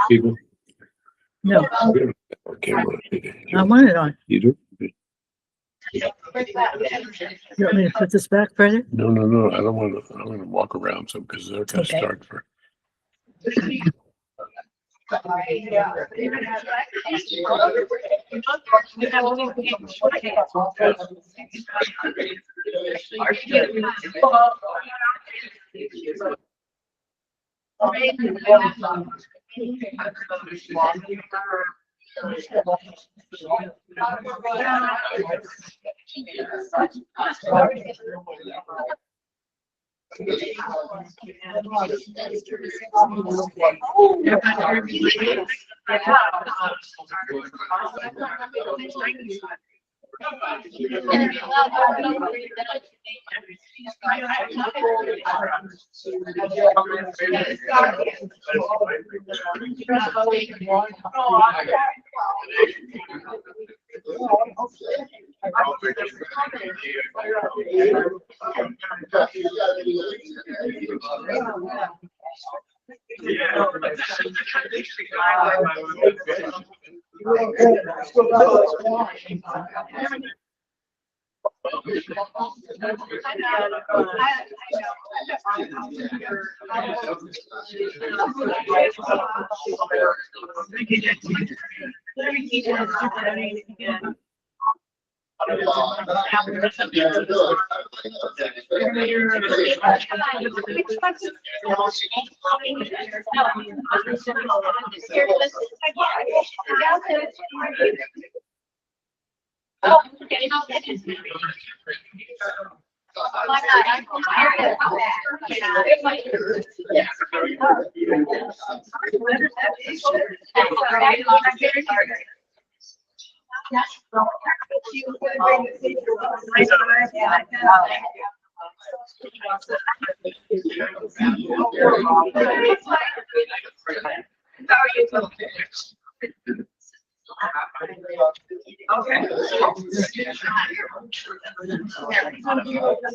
People? No, Or camera. I want it on. You do? You want me to put this back further? No, no, no. I don't want to. I want to walk around some because they're going to Okay. start for.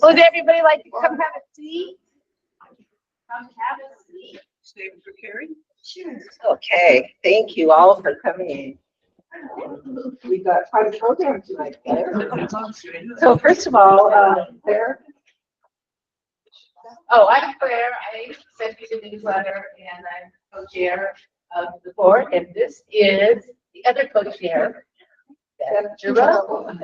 Would everybody like to come have a seat? Come have a seat. Okay, thank you all for coming. We got quite a program tonight, Claire. So first of all, Claire. Oh, I'm Claire. I sent you the newsletter and I'm co-chair of the board, and this is the other co-chair. Jerome.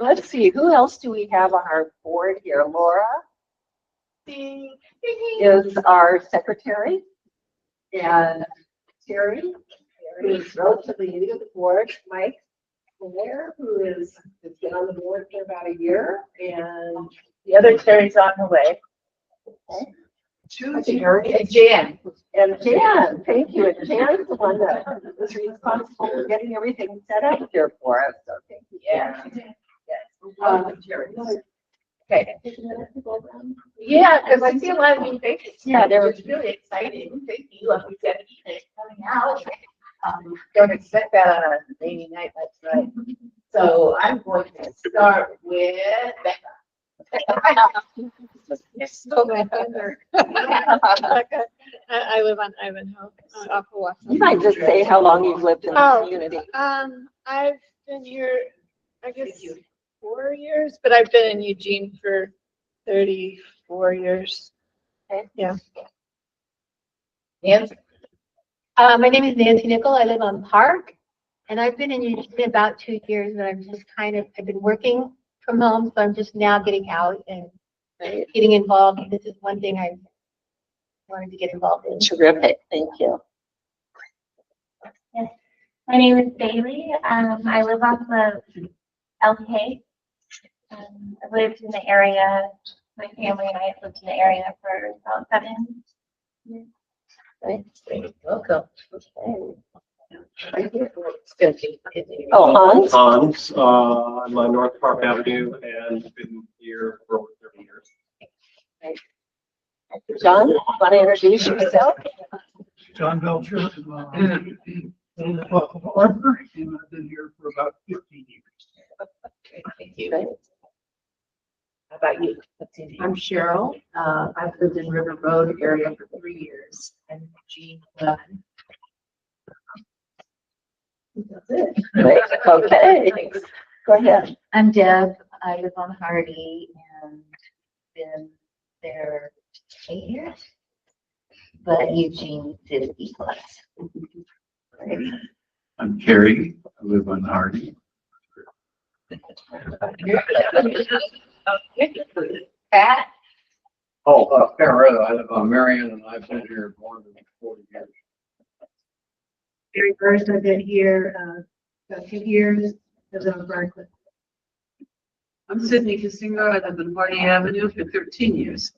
Let's see, who else do we have on our board here? Laura is our secretary, and Terry, who is relatively new to the board. Mike Blair, who has been on the board for about a year, and the other Terry's on the way. Okay. And Jan. And Jan, thank you. And Jan's the one that was responsible for getting everything set up here for us. So thank you. Yeah. Yes. Okay. Yeah, because I see a lot of new faces. Yeah, there was really exciting. Thank you. Like we said, it's coming out. Don't expect that on a rainy night like tonight. So I'm going to start with Becca. I live on Ivanhoe, off of Watson. You might just say how long you've lived in the community. I've been here, I guess, 4 years, but I've been in Eugene for 34 years. Okay. Yeah. Nancy. My name is Nancy Nickel. I live on Park. And I've been in Eugene about 2 years, and I'm just I've been working from home, so I'm just now getting out and getting involved. This is one thing I wanted to get involved in. Terrific, thank you. Yes. My name is Bailey. I live off of LK. I've lived in the area, my family and I have lived in the area for about 7 years. Welcome. Oh, Hans? Hans, I'm on North Park Avenue and been here for over 30 years. John, want to introduce yourself? John Belcher, Arbor, and I've been here for about 15 years. Thank you. How about you? I'm Cheryl. I've lived in River Road area for 3 years. And Eugene, 11. That's it. Great. Okay, go ahead. I'm Deb. I live on Hardy and been there 8 years. But Eugene did E plus. I'm Carrie. I live on Hardy. Pat? Oh, Parretta, I live on Marion and I've been here more than 40 years. Very first, I've been here about 2 years. As a Franklin. I'm Sydney Kissinger. I live in Hardy Avenue for 13 years.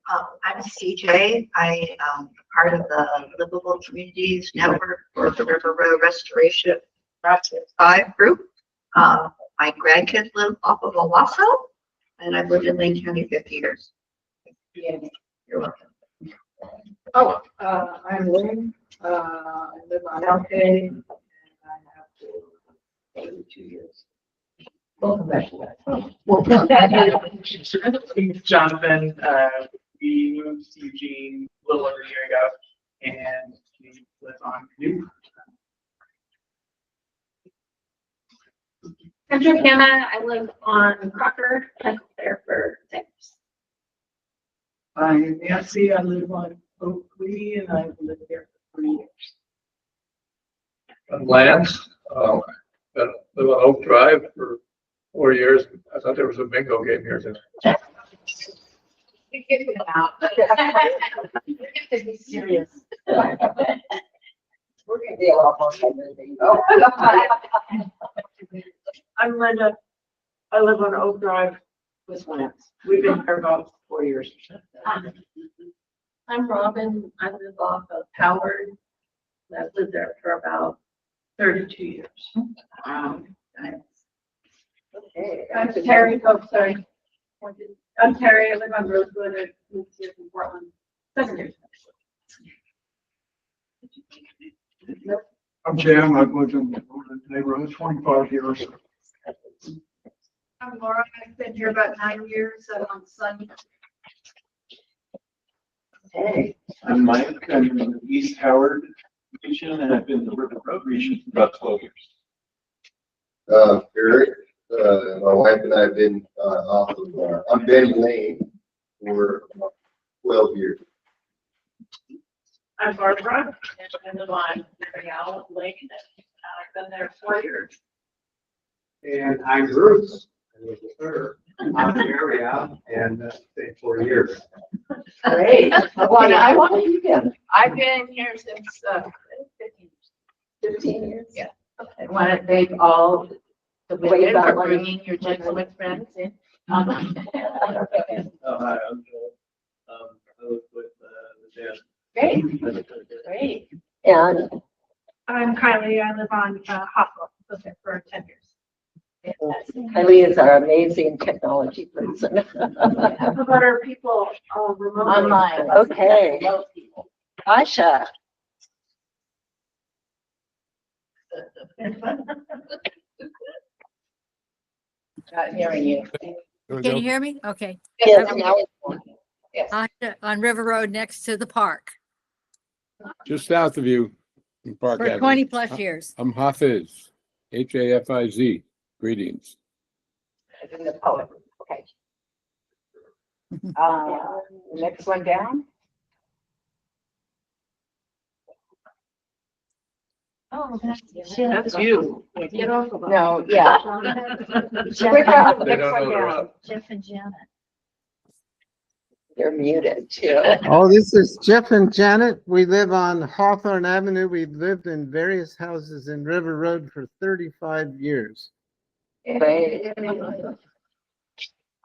I'm CJ. I am part of the Livable Communities Network for the River Road Restoration Project 5 group. My grandkids live off of Owasso, and I've lived in Lane County 50 years. You're welcome. Oh, I'm Lynn. I live on LK and I have 32 years. Welcome back to that. Jonathan, we moved to Eugene a little over a year ago, and we live on Canoe. I'm Johanna. I live on Crocker. I've been there for 6 years. I'm Nancy. I live on Oak Tree and I've lived there for 3 years. I'm Lance, been live on Oak Drive for 4 years. I thought there was a bingo game here today. You get them out. You have to be serious. We're gonna be off on everything. Oh. I'm Linda. I live on Oak Drive with Lance. We've been here about 4 years. I'm Robin. I live off of Howard. I've lived there for about 32 years. Okay. I'm Terry. Oh, sorry. I'm Terry. I live on Rosewood. I moved here from Portland 7 years. I'm Jim. I've lived in the neighborhood 25 years. I'm Laura. I've been here about 9 years. I'm on Sunny. Hey. I'm Mike. I'm in the East Howard region and I've been in the River Road region for about 12 years. Eric, my wife and I have been off of, I'm Benny Lane for 12 years. I'm Barbara. And I live on Real Lake. I've been there 4 years. And I'm Bruce. I live with her. I'm the area and stayed 4 years. Great. I want to you again. I've been here since 15 years. Yeah. I want to thank all the Wait, women for about bringing your gentleman friends in. Hi, I'm Joel. I live with the dad. Great. Great. And I'm Kylie. I live on Hopwell. Lived there for 10 years. Kylie is our amazing technology person. How about our people remotely? Online. Okay. Aisha. Not hearing you. Can you hear me? Okay. Yes, now it's On River Road next to the park Just south of you in Park for Avenue. 20 plus years. I'm Hafiz, Hafiz. Greetings. in the poet. Okay. Next one down. Oh, that's That's you. Get off of No, yeah. Jeff Quick round, They next don't one know they're down. up. Jeff and Janet. They're muted too. Oh, this is Jeff and Janet. We live on Hawthorne Avenue. We've lived in various houses in River Road for 35 years.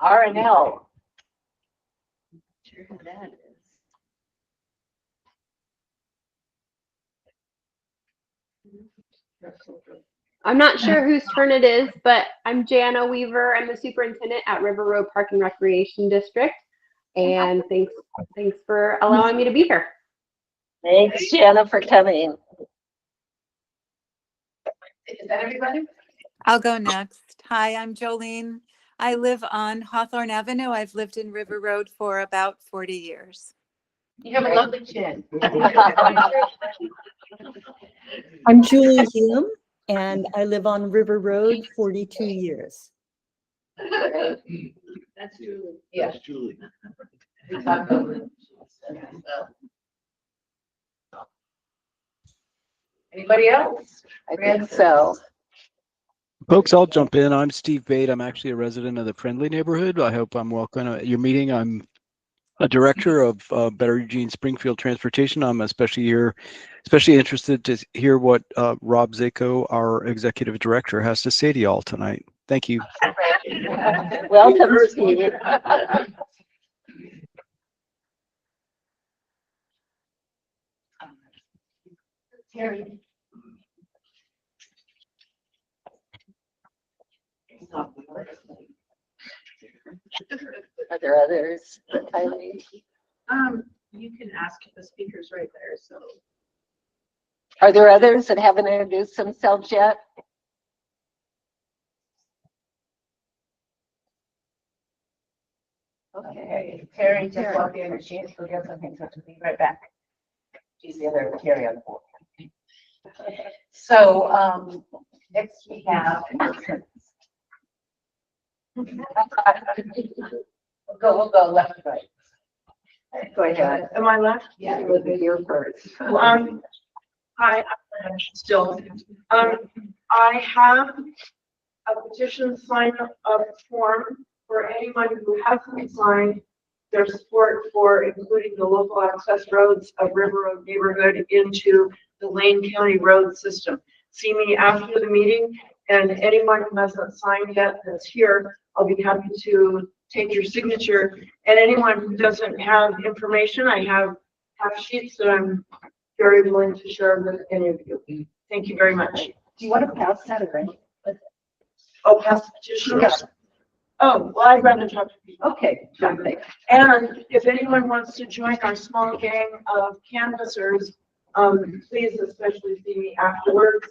R&L. Sure who that is. I'm not sure whose turn it is, but I'm Jana Weaver. I'm the superintendent at River Road Park and Recreation District. And thanks for allowing me to be here. Thanks, Jana, for coming. Is that everybody? I'll go next. Hi, I'm Jolene. I live on Hawthorne Avenue. I've lived in River Road for about 40 years. You have a lovely chin. I'm Julie Hume, and I live on River Road 42 years. That's Julie. Yeah. That's Julie. We talked over it. Anybody else? I think so. Folks, I'll jump in. I'm Steve Bate. I'm actually a resident of the Friendly neighborhood. I hope I'm welcome at your meeting. I'm a director of Better Eugene Springfield Transportation. I'm especially interested to hear what Rob Zako, our executive director, has to say to y'all tonight. Thank you. Welcome, Steve. Terry. Are there others? Eileen? You can ask the speakers right there, so. Are there others that haven't introduced themselves yet? Okay, Terry just walked in and she has to forget something, so she'll be right back. She's the other Terry on the board. So, next we have. We'll go left, right. Go ahead. Am I left? Yeah, it would be your first. Hi, I'm still. I have a petition sign up form for anyone who hasn't signed their support for including the local access roads of River Road neighborhood into the Lane County road system. See me after the meeting, and anyone who hasn't signed yet that's here, I'll be happy to take your signature. And anyone who doesn't have information, I have half sheets that I'm very willing to share with any of you. Thank you very much. Do you want to pass that around? Oh, pass the petition? Yeah. Oh, well, I'd rather talk to people. Okay. And if anyone wants to join our small gang of canvassers, please especially see me afterwards.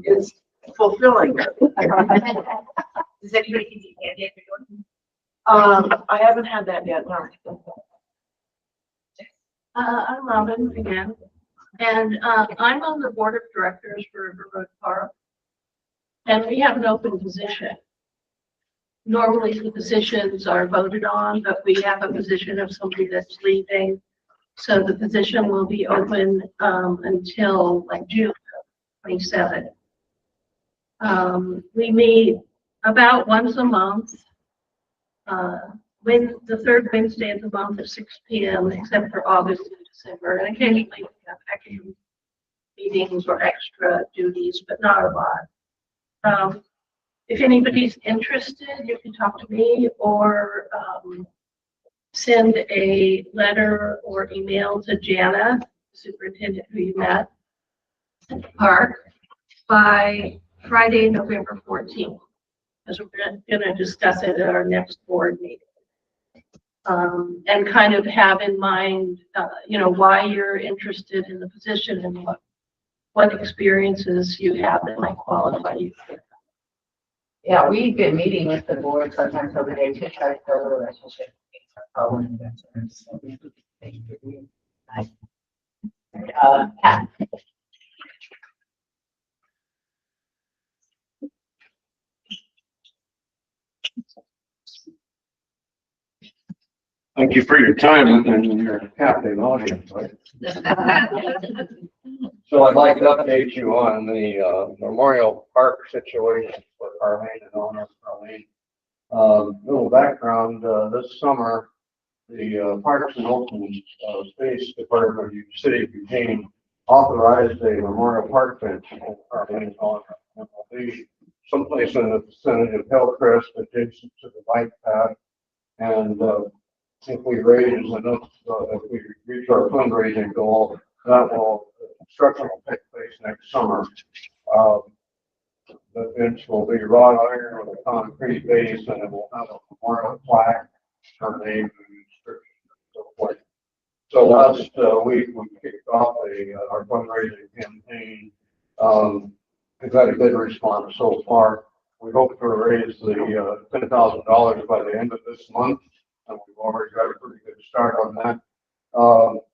It's fulfilling. Does anybody think you can get it? I haven't had that yet, no. I'm Robin again, and I'm on the board of directors for River Road Park, and we have an open position. Normally the positions are voted on, but we have a position of somebody that's leaving, so the position will be open until like June 27th. We meet about once a month. When the third Wednesday of the month at 6 p.m., except for August and December, and occasionally we have extra meetings or extra duties, but not a lot. If anybody's interested, you can talk to me or send a letter or email to Jana, superintendent who you met at the park, by Friday, November 14th, because we're going to discuss it at our next board meeting. And kind of have in mind, why you're interested in the position and what experiences you have that might qualify you. Yeah, we've been meeting with the board sometimes over there to try to build a relationship. Pat. Thank you for your time and your captive audience. So I'd like to update you on the Memorial Park situation for Carlene and owner Carlene. Little background, this summer, the Parks and Open Space Department of the City of Eugene authorized a memorial park bench for Carlene's honor. It will be someplace in the vicinity of Hillcrest, adjacent to the bike path. And if we raise enough, if we reach our fundraising goal, that will, construction will take place next summer. The bench will be wrought iron with a concrete base, and it will have a memorial plaque, her name, and inscription, and so forth. So last week we kicked off our fundraising campaign. We've had a good response so far. We hope to raise the $10,000 by the end of this month, and we've already got a pretty good start on that. I'll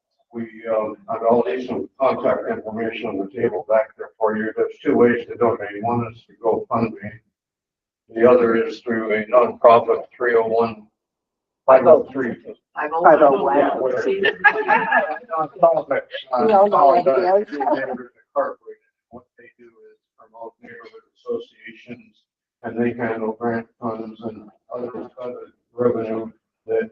leave some contact information on the table back there for you. There's two ways to donate. One is to GoFundMe. The other is through a nonprofit 301 503. 501. Yeah, whatever. What they do is promote neighborhood associations, and they handle grant funds and other revenue that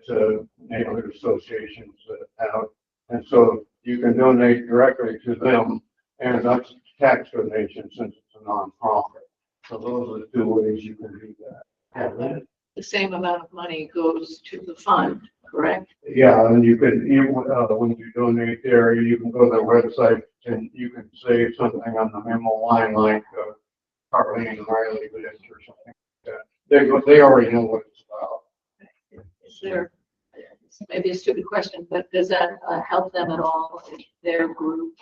neighborhood associations have. And so you can donate directly to them, and that's tax donation since it's a nonprofit. So those are the two ways you can do that. The same amount of money goes to the fund, correct? Yeah, and you can, when you donate there, you can go to their website and you can say something on the memo line like Carlene Riley list or something like that. They already know what it's about. Is there, maybe a stupid question, but does that help them at all if their group,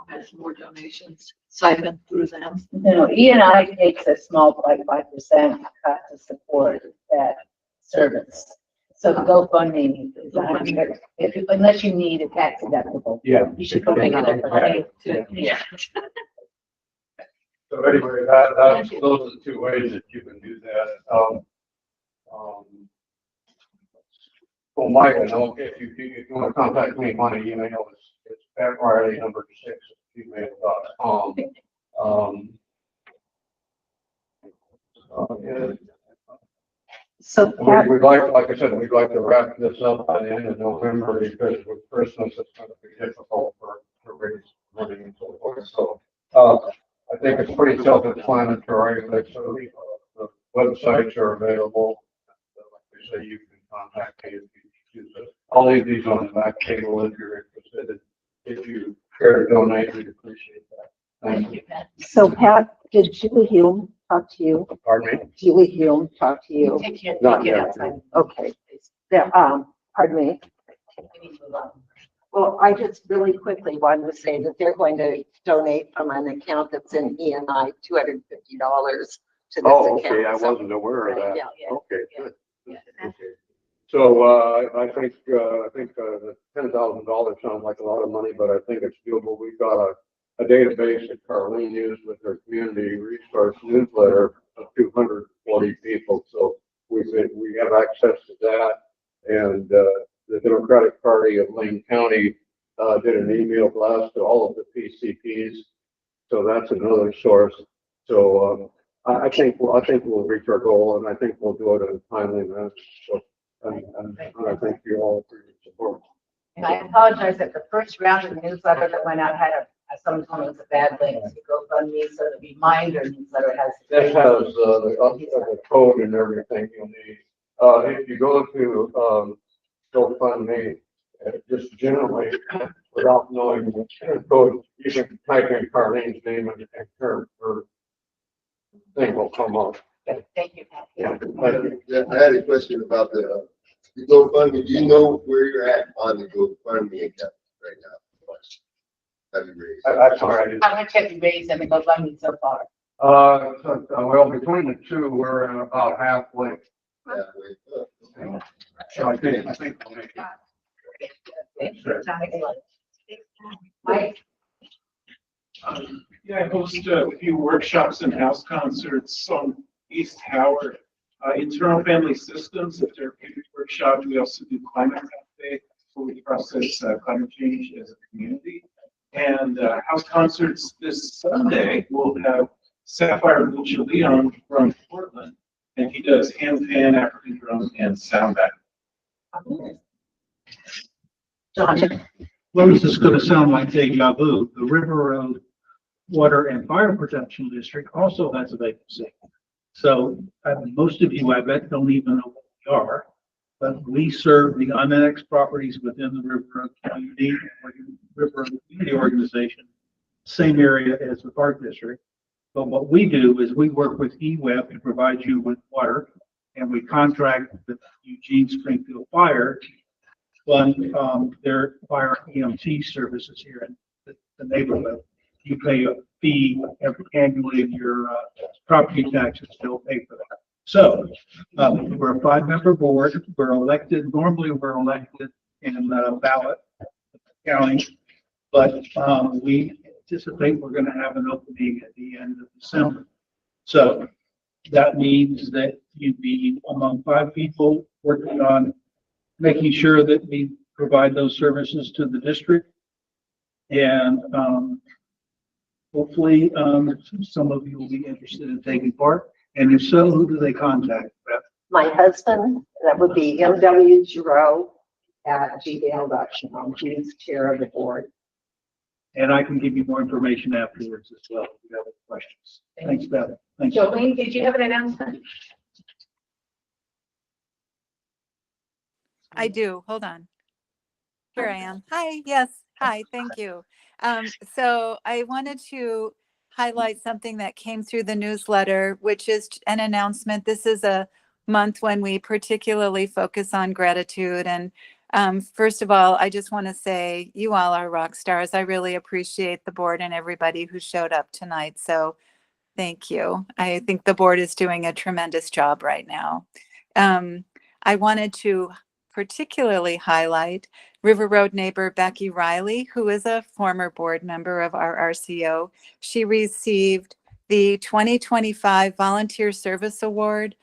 has more donations siphoned through them? No, E&I takes a small, like 5% cut to support that service. So the GoFundMe is 100, unless you need a tax deductible. Yeah. You should put it on Yeah. Yeah. So anyway, those are the two ways that you can do that. Well, Mike, I know if you want to contact me, my email it's patriley6@gmail.com. So we'd like I said, we'd like to wrap this up by the end of November because with Christmas it's going to be difficult to raise money and so forth. So I think it's pretty self-explanatory. Like, so the websites are available. Like I say, you can contact me if you choose it. I'll leave these on the back table if you're interested. If you care to donate, we'd appreciate that. Thank you. So Pat, did Julie Hume talk to you? Pardon me? Julie Hume talked to you? Not yet. Okay. There, pardon me. Well, I just really quickly wanted to say that they're going to donate from an account that's in E&I, $250 to this account. Okay. I wasn't aware of that. Yeah. Okay, good. Okay. So I think the $10,000 sounds like a lot of money, but I think it's doable. We've got a database that Carlene used with her community resource newsletter of 240 people. So we have access to that, and the Democratic Party of Lane County did an email blast to all of the PCPs. So that's another source. So I think we'll reach our goal, and I think we'll do it in a timely manner. So, and I thank you all for your support. And I apologize that the first round of the newsletter that went out had sometimes a bad link to GoFundMe, so the reminder newsletter has. This has the code and everything you'll need. If you go to GoFundMe, just generally, without knowing the code, you can type in Carlene's name and her thing will come up. Thank you, Pat. Yeah. I had a question about the GoFundMe. Do you know where you're at on the GoFundMe account right now? Have you raised? That's all right. How much have you raised in the GoFundMe so far? Well, between the two, we're about halfway. Halfway. So I think we'll make it. Sure. Mike? Yeah, I host a few workshops and house concerts on East Howard. Internal family systems, a therapeutic workshop. We also do climate cafe, where we process climate change as a community. And house concerts this Sunday, we'll have Sapphire Lucha Leon from Portland, and he does hand pan, African drum, and sound back. Well, this is gonna sound like deja vu. The River Road Water and Fire Protection District also has a vacancy. So most of you, I bet, don't even know what we are, but we serve the unannexed properties within the River Road Community, River Road Community Organization, same area as the Park District. But what we do is we work with EWEB to provide you with water, and we contract with Eugene Springfield Fire to fund their fire EMT services here in the neighborhood. You pay a fee annually, and your property taxes still pay for that. So we're a 5-member board. We're elected. Normally, we're elected in ballot county, but we anticipate we're going to have an opening at the end of December. So that means that you'd be among 5 people working on making sure that we provide those services to the district, and hopefully some of you will be interested in taking part. And if so, who do they contact, Beth? My husband, that would be M.W. Giroux at gmail.com. He's chair of the board. And I can give you more information afterwards as well if you have any questions. Thanks, Beth. Thanks. Jolene, did you have an announcement? I do. Hold on. Here I am. Hi. Yes. Hi. Thank you. So I wanted to highlight something that came through the newsletter, which is an announcement. This is a month when we particularly focus on gratitude. And first of all, I just want to say you all are rock stars. I really appreciate the board and everybody who showed up tonight. So thank you. I think the board is doing a tremendous job right now. I wanted to particularly highlight River Road neighbor Becky Riley, who is a former board member of RRCO. She received the 2025 Volunteer Service Award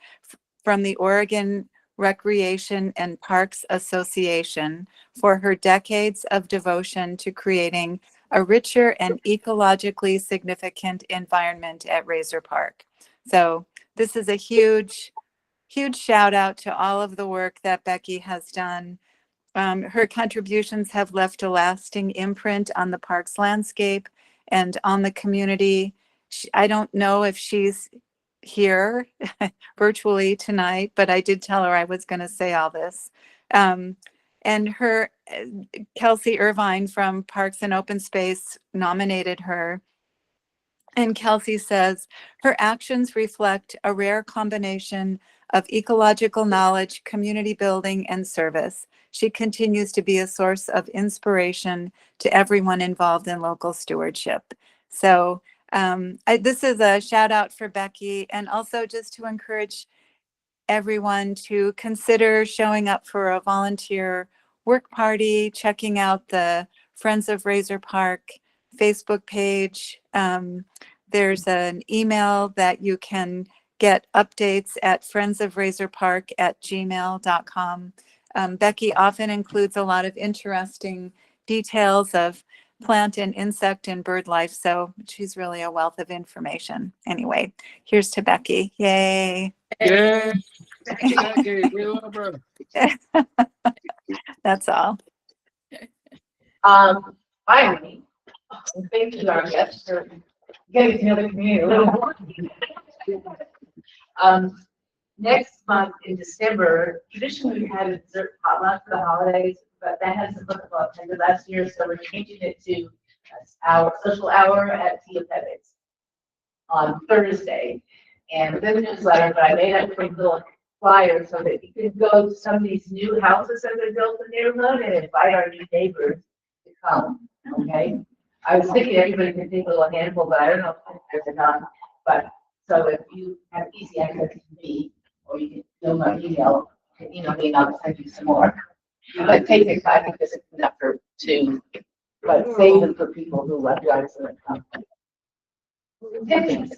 from the Oregon Recreation and Parks Association for her decades of devotion to creating a richer and ecologically significant environment at Razor Park. So this is a huge shout out to all of the work that Becky has done. Her contributions have left a lasting imprint on the park's landscape and on the community. I don't know if she's here virtually tonight, but I did tell her I was going to say all this. And her, Kelsey Irvine from Parks and Open Space nominated her. And Kelsey says, her actions reflect a rare combination of ecological knowledge, community building, and service. She continues to be a source of inspiration to everyone involved in local stewardship. So this is a shout out for Becky, and also just to encourage everyone to consider showing up for a volunteer work party, checking out the Friends of Razor Park Facebook page. There's an email that you can get updates at friendsofrazorpark@gmail.com. Becky often includes a lot of interesting details of plant and insect and bird life, so she's really a wealth of information. Anyway, here's to Becky. Yay. Yay. Becky, we love her. That's all. Finally, thank you, our guests, for getting to know the community a little more. Next month in December, traditionally we had a dessert potluck for the holidays, but that hasn't looked well attended last year, so we're changing it to our social hour at Tia Pepe's on Thursday. And within the newsletter, but I made up a little flyer so that you can go to some of these new houses that are built in the neighborhood and invite our new neighbors to come. Okay. I was thinking everybody could take a little handful, but I don't know if there's enough. But so if you have easy access to me, or you can fill my email, me and I'll send you some more. But take it, I think this is enough for 2, but save them for people who love you guys and come. Okay.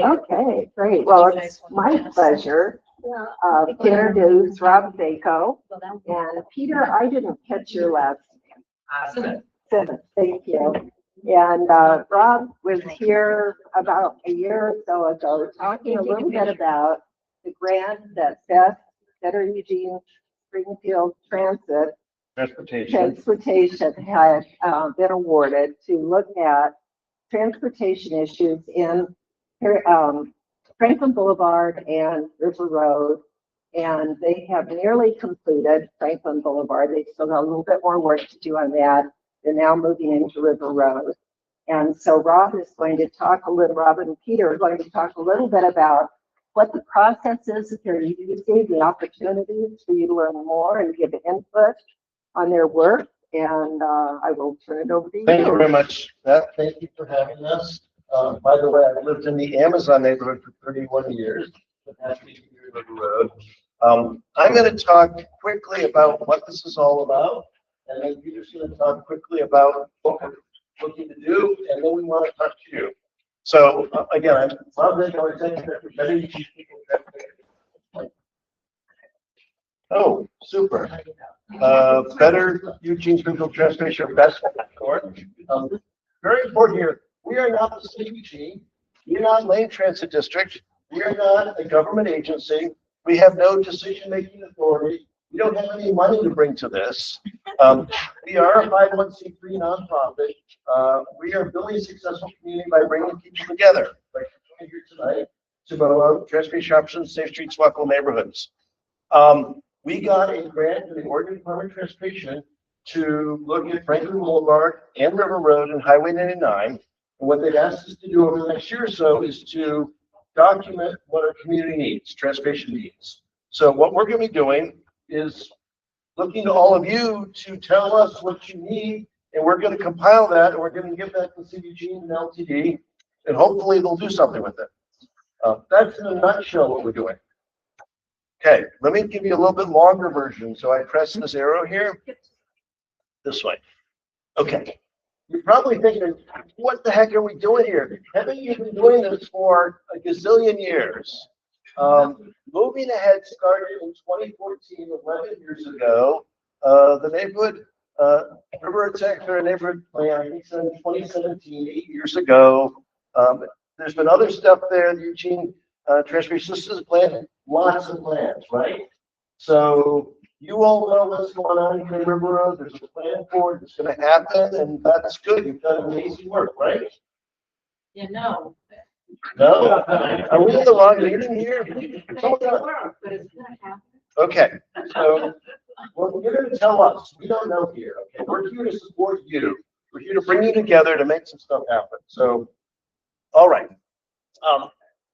Okay, great. Well, it's my pleasure to introduce Rob Zako. And Peter, I didn't catch your last name. Simmon, thank you. And Rob was here about a year or so ago talking a little bit about the grant that Better Eugene Springfield Transportation had been awarded to look at transportation issues in Franklin Boulevard and River Road. And they have nearly completed Franklin Boulevard. They've still got a little bit more work to do on that. They're now moving into River Road. And so Rob and Peter are going to talk a little bit about what the process is that they're using, the opportunities for you to learn more and give input on their work. And I will turn it over to you. Thank you very much, Beth. Thank you for having us. By the way, I've lived in the Amazon neighborhood for 31 years. River Road. I'm going to talk quickly about what this is all about, and then Peter's going to talk quickly about what we're looking to do, and then we want to talk to you. So again, I'm Rob Zako, Executive for Better Eugene Springfield. Oh, super. Better Eugene Springfield Transportation, best court. Very important here. We are not the city of Eugene. We're not Lane Transit District. We are not a government agency. We have no decision-making authority. We don't have any money to bring to this. We are a 501c3 nonprofit. We are building a successful community by bringing people together, like we're doing here tonight, to promote transportation options, safe streets, walkable neighborhoods. We got a grant from the Oregon Department of Transportation to look at Franklin Boulevard and River Road and Highway 99. And what they've asked us to do over the next year or so is to document what our community needs, transportation needs. So what we're going to be doing is looking to all of you to tell us what you need, and we're going to compile that, and we're going to give that to City Eugene and LTD, and hopefully they'll do something with it. That's in a nutshell what we're doing. Okay, let me give you a little bit longer version. So I press this arrow here, this way. Okay. You're probably thinking, what the heck are we doing here? Haven't you been doing this for a gazillion years? Moving Ahead started in 2014, 11 years ago. The neighborhood, River Road Sector neighborhood plan, I think, in 2017, 8 years ago. There's been other stuff there, the Eugene Transportation Systems Plan, lots of plans, right? So you all know what's going on here in River Road. There's a plan for it. It's going to happen, and that's good. You've done amazing work, right? Yeah, no. No? Are we in the wrong meeting here? Okay. So, well, you're going to tell us. We don't know here. Okay. We're here to support you. We're here to bring you together to make some stuff happen. So, all right.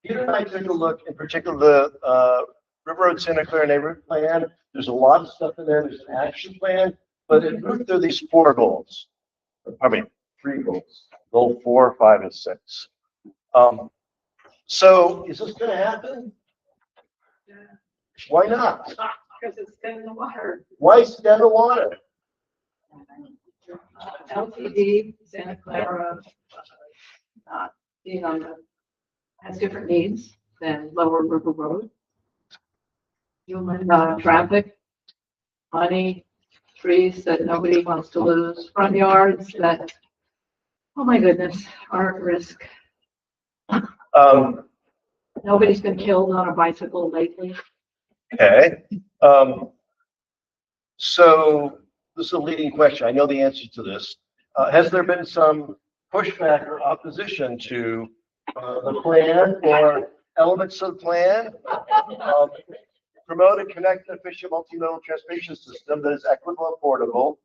Peter and I took a look, in particular, the River Road Santa Clara neighborhood plan. There's a lot of stuff in there. There's an action plan, but in group there are these 4 goals. I mean, 3 goals. Goal 4, 5, and 6. So is this going to happen? Yeah. Why not? Because it's dead in the water. Why is it dead in the water? LTD, Santa Clara, being on the, has different needs than Lower River Road. Human traffic, money, trees that nobody wants to lose, front yards that, oh my goodness, are at risk. Nobody's been killed on a bicycle lately. Okay. So this is a leading question. I know the answer to this. Has there been some pushback or opposition to the plan or elements of the plan? Promote a connected, efficient, multimodal transportation system that is equitable and affordable.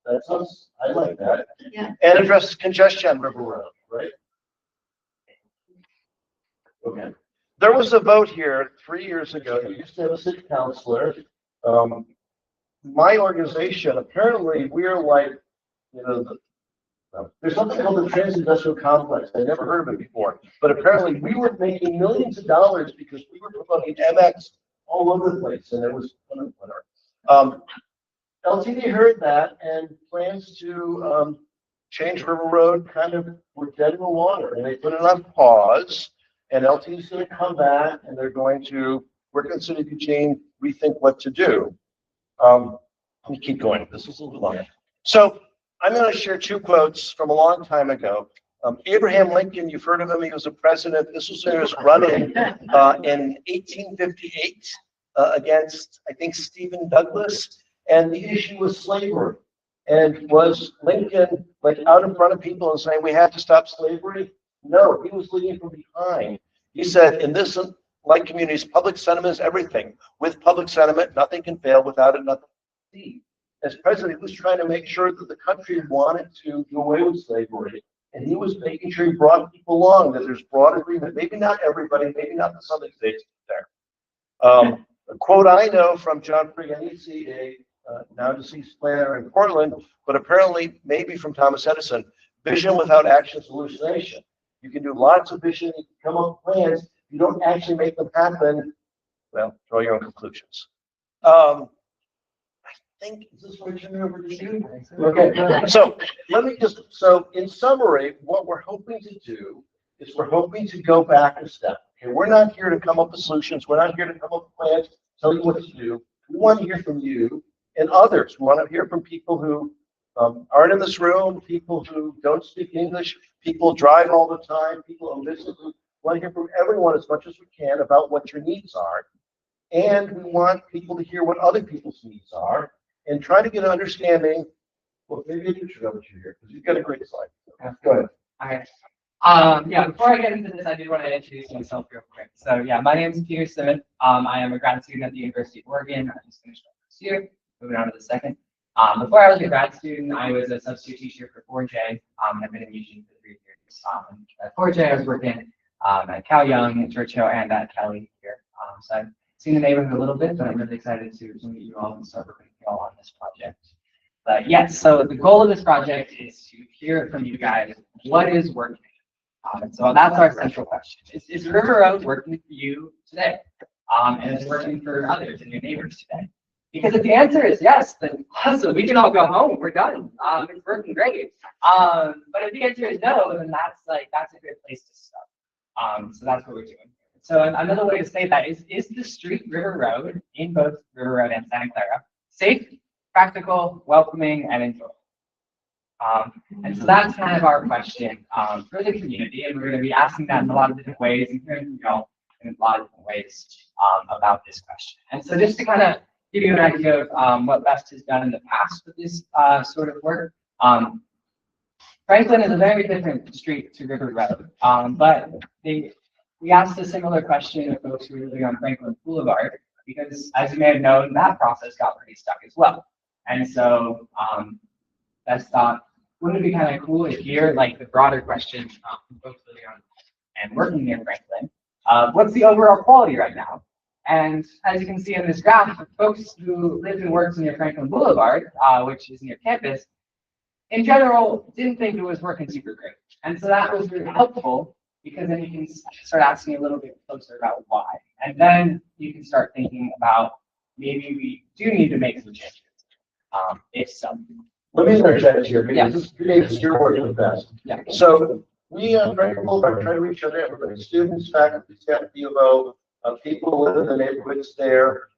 That sounds, I like that. Yeah. And address congestion on River Road, right? Okay. There was a vote here 3 years ago. You used to have a city councilor. My organization, apparently, we're like, you know, there's something called the Trans-Industrial Complex. I never heard of it before, but apparently we were making millions of dollars because we were promoting MX all over the place, and it was whatever. LTD heard that and plans to change River Road kind of were dead in the water, and they put it on pause. And LTD is going to come back, and they're going to We're going to City of Eugene, rethink what to do. Let me keep going. This is a little longer. So I'm going to share two quotes from a long time ago. Abraham Lincoln, you've heard of him. He was a president. This was when he was running in 1858 against, I think, Stephen Douglas. And the issue was slavery. And was Lincoln like out in front of people and saying we have to stop slavery? No, he was leading from behind. He said, in this like communities, public sentiment is everything. With public sentiment, nothing can fail. Without it, nothing can succeed. As president, he was trying to make sure that the country wanted to do away with slavery. And he was making sure he brought people along, that there's broad agreement. Maybe not everybody, maybe not the Southern states there. A quote I know from John Friganese, a now deceased planner in Portland, but apparently maybe from Thomas Edison, vision without action is hallucination. You can do lots of vision, you can come up with plans, you don't actually make them happen, well, draw your own conclusions. I think, is this what you're over to you? Okay, so let me just, so in summary, what we're hoping to do is we're hoping to go back a step. Okay, we're not here to come up with solutions, we're not here to come up with plans, tell you what to do. We want to hear from you and others. We want to hear from people who aren't in this room, people who don't speak English, people drive all the time, people who listen. We want to hear from everyone as much as we can about what your needs are. And we want people to hear what other people's needs are and try to get an understanding. Well, maybe you should know what you hear because you've got a great slide. Go ahead. Okay. Yeah, before I get into this, I did want to introduce myself real quick. So yeah, my name is Peter Simmon. I am a grad student at the University of Oregon. I just finished my first year, moving on to the second. Before I was a grad student, I was a substitute teacher for 4J. I've been in Eugene for 3 years. At 4J, I was working at Cal Young, at Churchill, and at Kelly here. So I've seen the neighborhood a little bit, but I'm really excited to meet you all and start working with you all on this project. But yes, so the goal of this project is to hear from you guys what is working. So that's our central question. Is River Road working for you today? And is it working for others and your neighbors today? Because if the answer is yes, then awesome, we can all go home, we're done. It's working great. But if the answer is no, then that's a good place to start. So that's what we're doing. So another way to say that is the street River Road in both River Road and Santa Clara safe, practical, welcoming, and enjoyable? And so that's kind of our question for the community, and we're going to be asking that in a lot of different ways and hearing from y'all in a lot of different ways about this question. And so just to kind of give you an idea of what Best has done in the past with this sort of work, Franklin is a very different street to River Road, but we asked a similar question of folks who were living on Franklin Boulevard, because as you may have known, that process got pretty stuck as well. And so Best thought, wouldn't it be kind of cool to hear like the broader question from folks living on and working near Franklin? What's the overall quality right now? And as you can see in this graph, folks who live and work near Franklin Boulevard, which is near campus, in general, didn't think it was working super great. And so that was really helpful because then you can start asking a little bit closer about why. And then you can start thinking about maybe we do need to make some changes. If so. Let me interject here because this is your work with Best. Yeah. So we on Franklin Boulevard try to reach out to everybody, students, faculty, staff, UO, people who live in the neighborhoods there,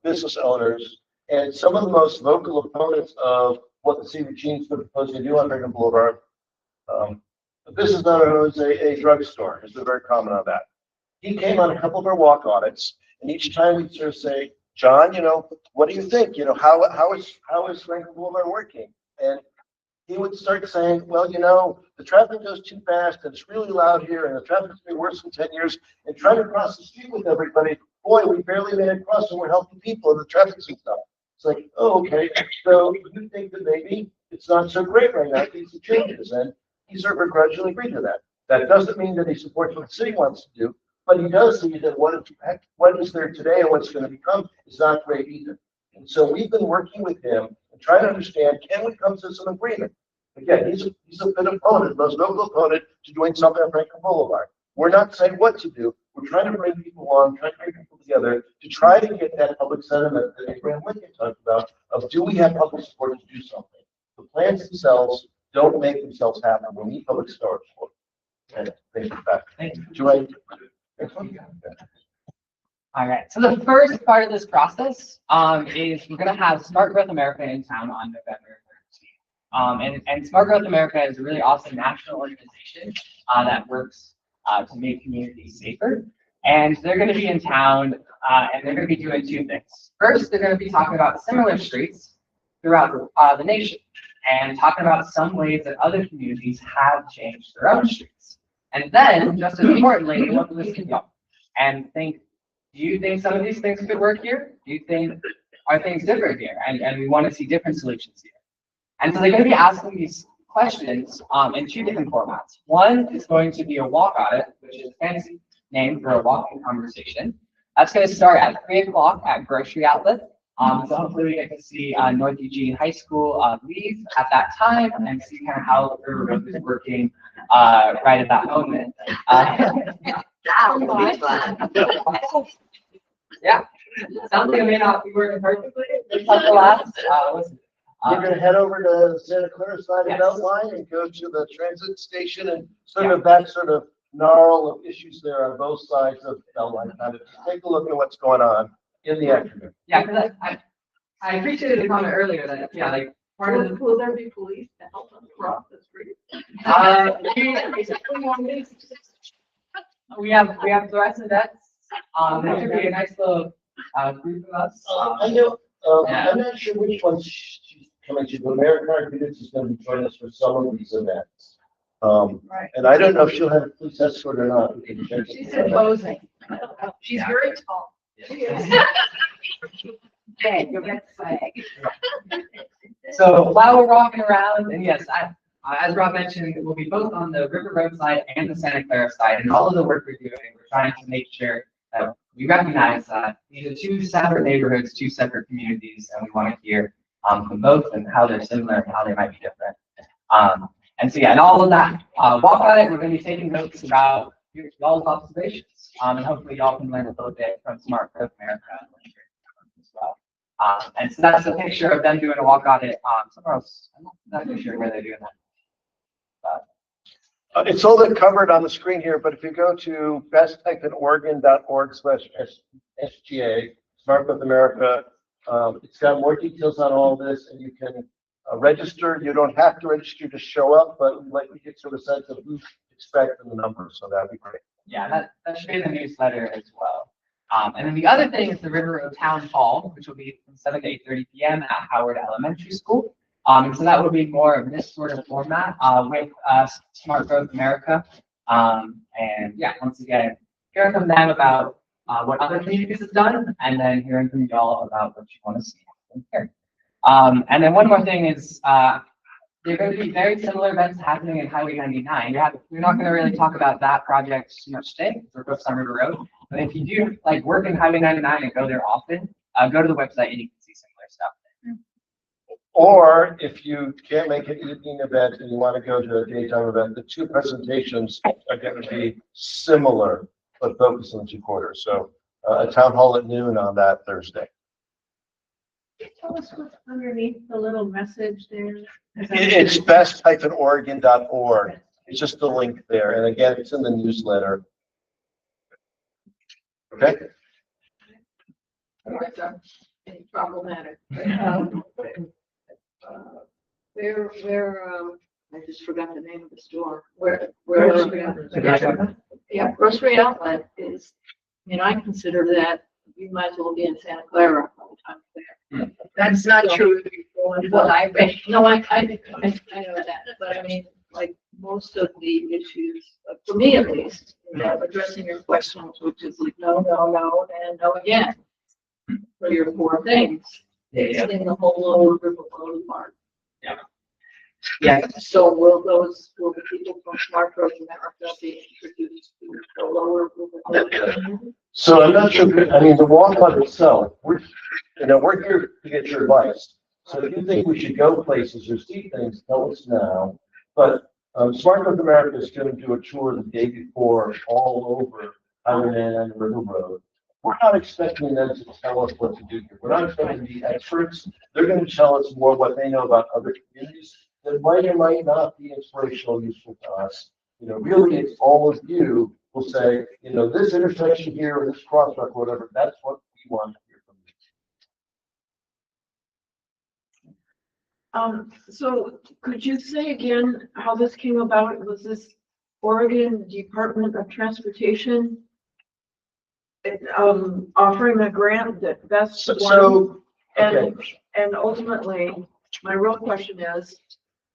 business owners, and some of the most vocal opponents of what the City of Eugene's proposing to do on Franklin Boulevard. A business owner who owns a drugstore has been very common on that. He came on a couple of our walk audits, and each time we'd sort of say, John, what do you think? How is Franklin Boulevard working? And he would start saying, well, the traffic goes too fast and it's really loud here and the traffic's going to be worse in 10 years. And trying to cross the street with everybody, boy, we barely made it across and we're helping people and the traffic's and stuff. It's like, oh, okay. So you think that maybe it's not so great right now, things have changes. And he sort of begrudgingly agreed to that. That doesn't mean that he supports what the city wants to do, but he does see that what is there today and what's going to become is not great either. And so we've been working with him and trying to understand, can we come to some agreement? Again, he's a bit opponent, most vocal opponent to doing something on Franklin Boulevard. We're not saying what to do. We're trying to bring people along, trying to bring people together to try to get that public sentiment that Abraham Lincoln talked about of do we have public support to do something? The plans themselves don't make themselves happen. We need public support. And thank you. All right, so the first part of this process is we're going to have Smart Growth America in town on November 13th. And Smart Growth America is a really awesome national organization that works to make communities safer. And they're going to be in town and they're going to be doing two things. First, they're going to be talking about similar streets throughout the nation and talking about some ways that other communities have changed their own streets. And then, just as importantly, they want to listen to y'all and think, do you think some of these things could work here? Do you think, are things different here? And we want to see different solutions here. And so they're going to be asking these questions in two different formats. One is going to be a walk audit, which is a fancy name for a walk-in conversation. That's going to start at 3 o'clock at Grocery Outlet. So hopefully we get to see North Eugene High School leave at that time and see kind of how the River Road is working right at that moment. That would be fun. Yeah, sounds like it may not be working perfectly. It's like the last. We're gonna head over to Santa Clara side of Beltline and go to the transit station and sort of that sort of gnarl of issues there on both sides of Beltline. Kind of take a look at what's going on in the afternoon. Yeah, because I appreciated the comment earlier that like part of the Will there be police to help them cross the street? we have fluorescent vets. There should be a nice little group of us. I know. I'm not sure which ones she's coming to, but American Architects is going to be joining us for some of these events. Right. And I don't know if she'll have a police escort or not. She's imposing. She's very tall. She is. Okay, go back to flag. So while we're walking around, and yes, as Rob mentioned, we'll be both on the River Road side and the Santa Clara side, and all of the work we're doing, we're trying to make sure that we recognize that these are two separate neighborhoods, two separate communities, and we want to hear from both and how they're similar and how they might be different. And so yeah, and all of that walk on it, we're going to be taking notes about y'all's observations, and hopefully y'all can learn a little bit from Smart Growth America as well. And so that's a picture of them doing a walk on it somewhere else. I'm not too sure where they're doing that. It's all covered on the screen here, but if you go to best-oregon.org/SGA, Smart Growth America, it's got more details on all this, and you can register. You don't have to register to show up, but we'd like to get sort of a sense of who's expecting the numbers, so that'd be great. Yeah, that should be in the newsletter as well. And then the other thing is the River Road Town Hall, which will be from 7 to 8:30 p.m. at Howard Elementary School. So that will be more of this sort of format with Smart Growth America. And yeah, once again, hearing from them about what other communities have done, and then hearing from y'all about what you want to see here. And then one more thing is there are going to be very similar events happening in Highway 99. We're not going to really talk about that project too much today, because we're both on River Road. But if you do like work in Highway 99 and go there often, go to the website and you can see similar stuff. Or if you can't make an evening event and you want to go to a daytime event, the two presentations are going to be similar, but focused on 2 quarters. So a town hall at noon on that Thursday. Can you tell us what's underneath the little message there? It's best-oregon.org. It's just the link there. And again, it's in the newsletter. Okay. Problematic. I just forgot the name of the store. Yeah, Grocery Outlet is, I consider that you might as well be in Santa Clara all the time there. That's not true. Well, I know that, but I mean, like most of the issues, for me at least, addressing your questions, which is like no, and no again, for your 4 things. It's in the whole lower River Road part. Yeah. Yeah. So will the people from Smart Growth America be introduced to the lower River Road? So I'm not sure. I mean, the walk on itself, we're here to get your advice. So if you think we should go places or see things, tell us now. But Smart Growth America is going to do a tour the day before all over Highway and River Road. We're not expecting them to tell us what to do here. We're not expecting to be experts. They're going to tell us more what they know about other communities that might or might not be inspirational or useful to us. Really, it's all of you will say, you know, this intersection here or this crosswalk, whatever, that's what we want to hear from you. So could you say again how this came about? Was this Oregon Department of Transportation offering a grant that best one? And ultimately, my real question is,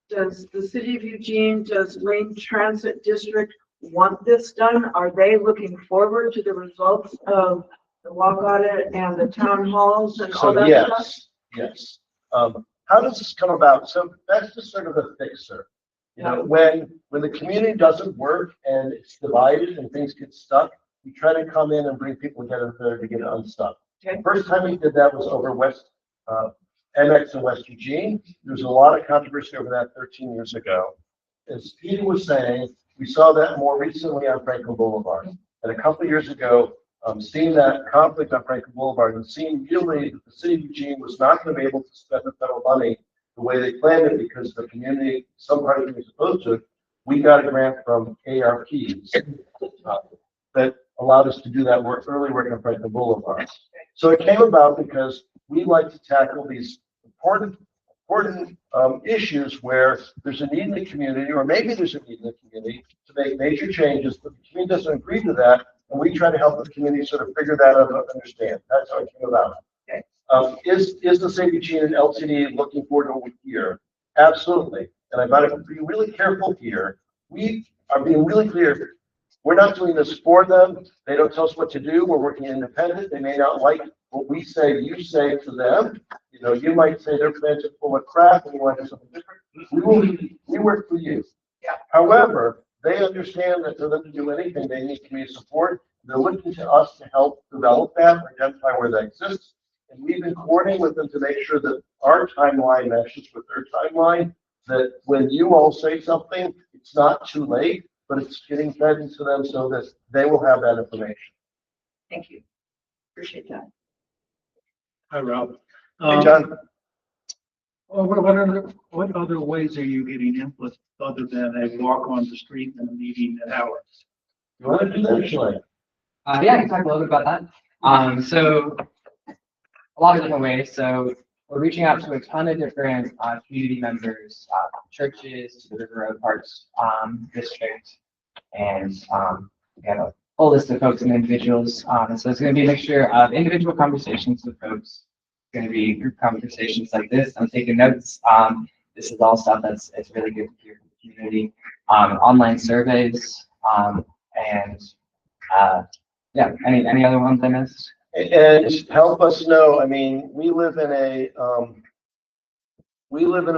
does the city of Eugene, does Lane Transit District want this done? Are they looking forward to the results of the walk audit and the town halls and all that stuff? Yes. How does this come about? So that's just sort of a fixer. You know, when the community doesn't work and it's divided and things get stuck, we try to come in and bring people together to get it unstuck. The first time we did that was over MX in West Eugene. There was a lot of controversy over that 13 years ago. As Peter was saying, we saw that more recently on Franklin Boulevard. And a couple of years ago, seeing that conflict on Franklin Boulevard and seeing really that the city of Eugene was not going to be able to spend the federal money the way they planned it because the community, some part of it was opposed to it, we got a grant from ARPs that allowed us to do that early work on Franklin Boulevard. So it came about because we like to tackle these important issues where there's a need in the community, or maybe there's a need in the community to make major changes, but the community doesn't agree to that, and we try to help the community sort of figure that out and understand. That's how it came about. Is the city of Eugene and LCD looking forward to what we hear? Absolutely. And I got to be really careful here. We are being really clear. We're not doing this for them. They don't tell us what to do. We're working independent. They may not like what we say, you say to them. You know, you might say their plans are full of crap and you want to do something different. We work for you. However, they understand that for them to do anything, they need community support. They're looking to us to help develop that, identify where that exists. And we've been coordinating with them to make sure that our timeline matches with their timeline, that when you all say something, it's not too late, but it's getting fed into them so that they will have that information. Thank you. Appreciate that. Hi, Rob. Hey, John. Well, what other ways are you getting input other than a walk on the street and a meeting at hours? You want to do that, Shelley? Yeah, I can talk a little bit about that. So a lot of different ways. So we're reaching out to a ton of different community members, churches, to the River Road Parks District, and we have a whole list of folks and individuals. And so it's going to be a mixture of individual conversations with folks. It's going to be group conversations like this. I'm taking notes. This is all stuff it's really good to hear from the community. Online surveys, and yeah, any other ones I missed? And help us know. I mean, we live in a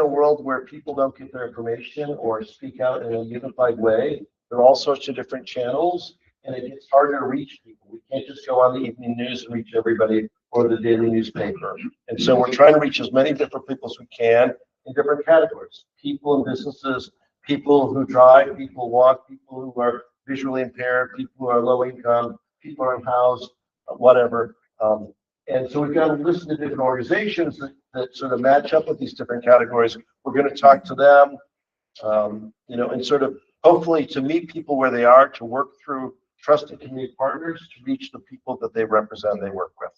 world where people don't get their information or speak out in a unified way. There are all sorts of different channels, and it gets harder to reach people. We can't just go on the evening news and reach everybody or the daily newspaper. And so we're trying to reach as many different people as we can in different categories: people and businesses, people who drive, people who walk, people who are visually impaired, people who are low income, people who are unhoused, whatever. And so we've got to listen to different organizations that sort of match up with these different categories. We're going to talk to them, you know, and sort of hopefully to meet people where they are, to work through trusted community partners to reach the people that they represent, they work with.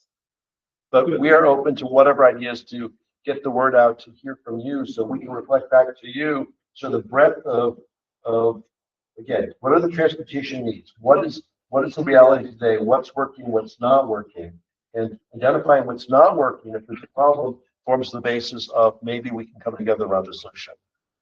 But we are open to whatever ideas to get the word out, to hear from you, so we can reflect back to you. So the breadth of again, what are the transportation needs? What is the reality today? What's working? What's not working? And identifying what's not working, if there's a problem, forms the basis of maybe we can come together around a solution.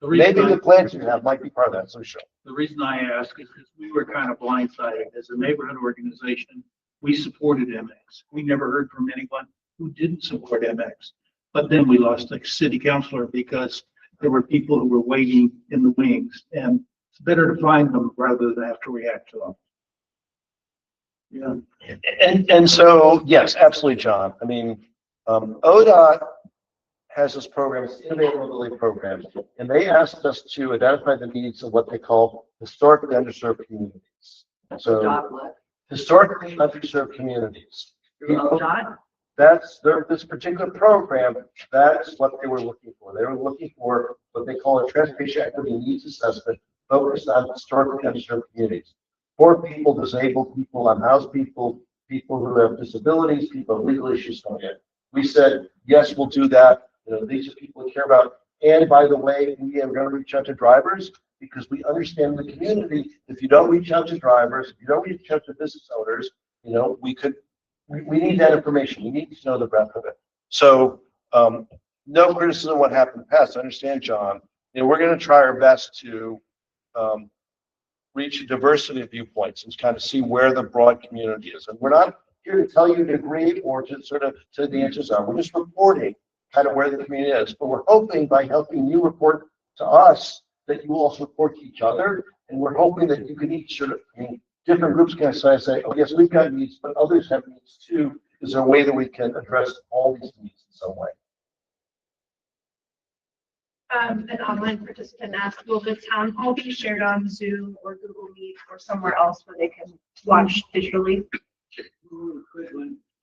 Maybe the plans you have might be part of that solution. The reason I ask is because we were kind of blindsided as a neighborhood organization. We supported MX. We never heard from anyone who didn't support MX. But then we lost a city councilor because there were people who were waiting in the wings, and it's better to find them rather than have to react to them. Yeah. And so, yes, absolutely, John. I mean, ODOT has this program, it's Innovative Mobility Program, and they asked us to identify the needs of what they call historically underserved communities. So, historically underserved communities. That's this particular program. That's what they were looking for. They were looking for what they call a transportation equity needs assessment focused on historically underserved communities. poor people, disabled people, unhoused people, people who have disabilities, people with legal issues coming in. We said, yes, we'll do that. You know, these are people we care about. And by the way, we are going to reach out to drivers because we understand the community. If you don't reach out to drivers, if you don't reach out to business owners, you know, we need that information. We need to know the breadth of it. So no criticism of what happened in the past. I understand, John. You know, we're going to try our best to reach a diversity of viewpoints and kind of see where the broad community is. And we're not here to tell you to agree or to sort of say the answers are. We're just reporting kind of where the community is. But we're hoping by helping you report to us that you will also report to each other. And we're hoping that you can each sort of, I mean, different groups can say, oh, yes, we've got needs, but others have needs too. Is there a way that we can address all these needs in some way? An online participant asked, will the town hall be shared on Zoom or Google Meet or somewhere else where they can watch digitally?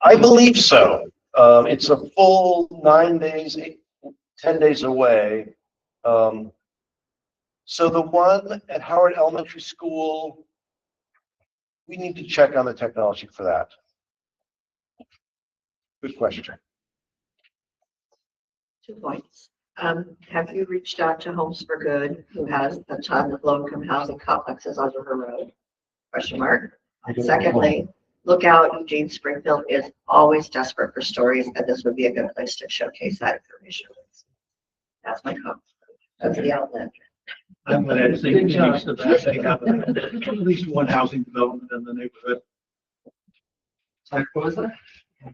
I believe so. It's a full 9 days, 10 days away. So the one at Howard Elementary School, we need to check on the technology for that. Good question. 2 points. Have you reached out to Homes for Good, who has a ton of low-income housing complexes on River Road? Question mark. Secondly, look out, Eugene Springfield is always desperate for stories, and this would be a good place to showcase that information. That's my comment. That's the outlet. I'm going to say next to that, they have at least one housing development in the neighborhood. Sorry, what was that?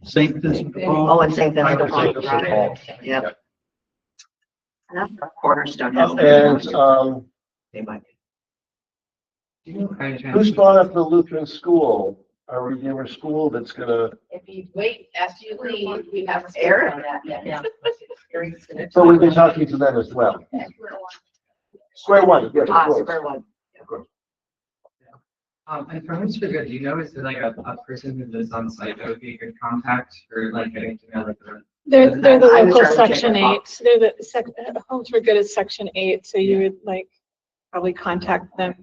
St. Vincent de Paul. Oh, and St. Vincent de Paul. Yep. And that's our cornerstone. And they might be. Who's brought up the Lutheran school? Our Redeemer school that's gonna. If you wait after you leave, we have Eric on that. Yeah. So we've been talking to them as well. Square one, yes, of course. Square one. And for Homes for Good, do you know, is there like a person who lives on site that would be a good contact for like getting to know like the. They're the local Section 8. They're the Homes for Good is Section 8, so you would like probably contact them.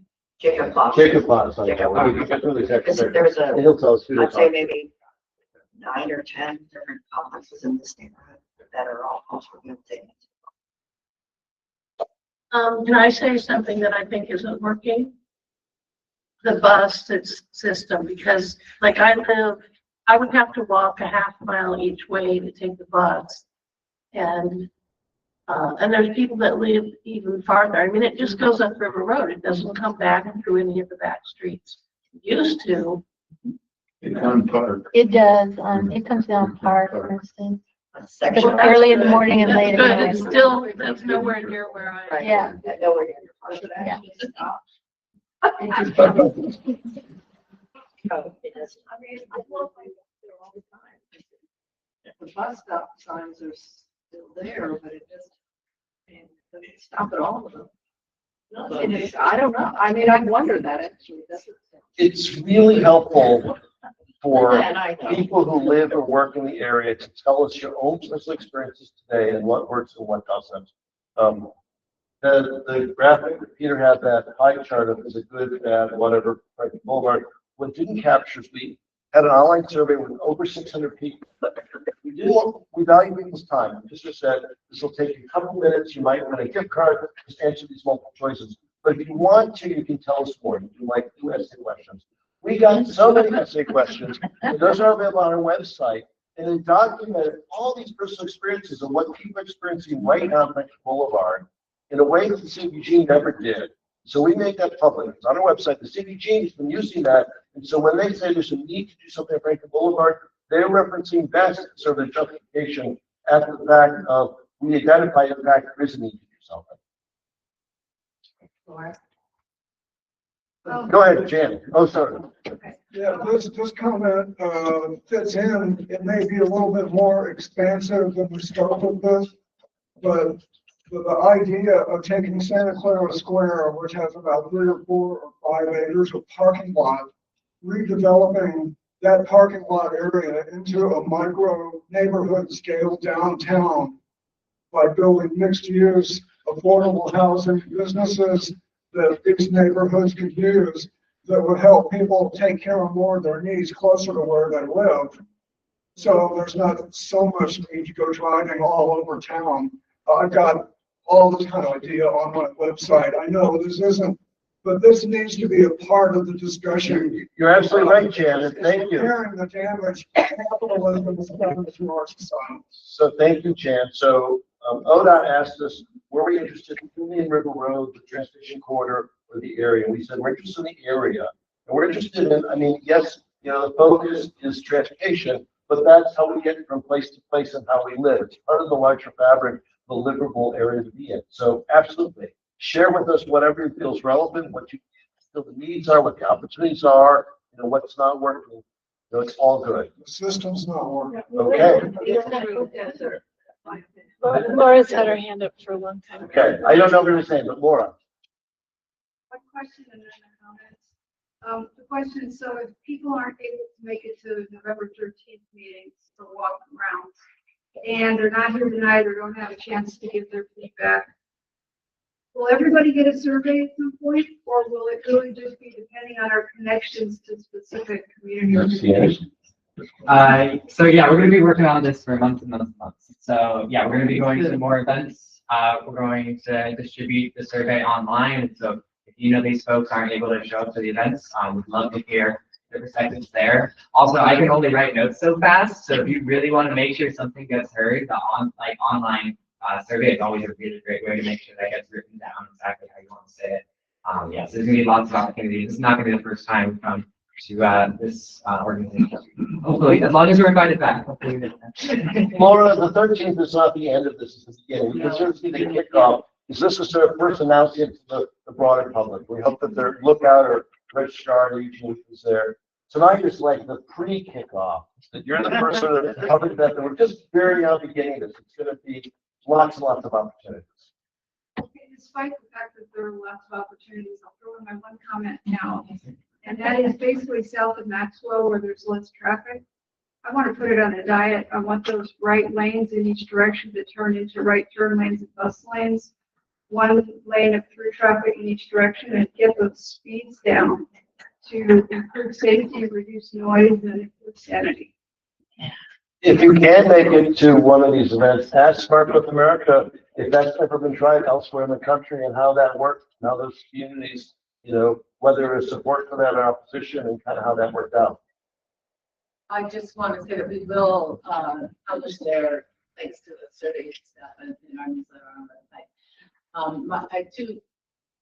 Jacob Fox. There's he'll tell us who I'd say maybe 9 or 10 different complexes in this neighborhood that are all Homes for Good things. Can I say something that I think isn't working? The bus system, because like I would have to walk a half mile each way to take the bus. And there's people that live even farther. I mean, it just goes up River Road. It doesn't come back through any of the back streets. It used to. It does. It comes down Park, for instance. Section Early in the morning and late at But night. it's still, that's nowhere near where I. Yeah. Nowhere near. Yeah. The bus stop signs are still there, but it just, doesn't stop at all of them. I don't know. I mean, I wonder that actually. It's really helpful for people who live or work in the area to tell us your own personal experiences today and what works and what doesn't. The graphic that Peter had, that pie chart of is a good, bad, whatever, right, Boulevard, what didn't capture is we had an online survey with over 600 people. We value people's time. Just said, this will take you a couple minutes. You might want a gift card. Just answer these multiple choices. But if you want to, you can tell us more. You can like do essay questions. We got so many essay questions, and those are available on our website. And then documented all these personal experiences and what people are experiencing right now on Springfield Boulevard in a way that the city of Eugene never did. So we make that public. It's on our website. The city of Eugene has been using that. And so when they say there's a need to do something at Springfield Boulevard, they're referencing that sort of justification after the fact of we identify the fact there is a need to do something. Go ahead, Jan. Oh, sorry. Yeah, this comment fits in. It may be a little bit more expansive than the scope of this, but the idea of taking Santa Clara Square, which has about 3 or 4 or 5 acres of parking lot, redeveloping that parking lot area into a micro neighborhood scale downtown by building mixed use, affordable housing, businesses that these neighborhoods could use, that would help people take care of more of their needs closer to where they live. So there's not so much need to go driving all over town. I've got all this kind of idea on my website. I know this isn't, but this needs to be a part of the discussion. You're absolutely right, Janet. Thank you. Comparing the damage capitalism has done to our society. So thank you, Jan. So ODOT asked us, were we interested in Indian River Road, the transportation corridor, or the area? We said we're interested in the area. And we're interested in, I mean, yes, you know, the focus is transportation, but that's how we get from place to place and how we live. It's part of the larger fabric, the livable area to be in. So absolutely, share with us whatever feels relevant, what you feel the needs are, what the opportunities are, you know, what's not working. So it's all good. The system's not working. Okay. Laura's had her hand up for a long time. Okay. I don't know what you're saying, but Laura. One question and then a comment. The question is, so if people aren't able to make it to November 13th meetings for walk around, and they're not here tonight or don't have a chance to give their feedback, will everybody get a survey at some point, or will it really just be depending on our connections to specific community organizations? So yeah, we're going to be working on this for months and months and months. So yeah, we're going to be going to more events. We're going to distribute the survey online. So if you know these folks aren't able to show up to the events, we'd love to hear their perspectives there. Also, I can only write notes so fast. So if you really want to make sure something gets heard, the online survey is always a really great way to make sure that gets written down exactly how you want to say it. Yeah, so there's going to be lots of opportunities. It's not going to be the first time we come to this organization. Hopefully, as long as we're invited back. Hopefully. Laura, the 13th is not the end of this, it's the beginning. We can certainly see the kickoff. Is this a sort of first announcement to the broader public? We hope that their lookout or registrar or Eugene is there. Tonight is like the pre-kickoff, that you're the first sort of public event that we're just very young beginning this. It's going to be lots and lots of opportunities. Despite the fact that there are lots of opportunities, I'll throw in my one comment now. And that is basically south of Maxwell where there's less traffic. I want to put it on a diet. I want those right lanes in each direction to turn into right turn lanes and bus lanes. One lane of through traffic in each direction and get those speeds down to improve safety, reduce noise, and improve sanity. If you can make it to one of these events, ask Smart Growth America if that's ever been tried elsewhere in the country and how that worked, and how those communities, you know, whether there's support for that or opposition and kind of how that worked out. I just want to say that we will publish their links to the survey stuff in our newsletter on our website.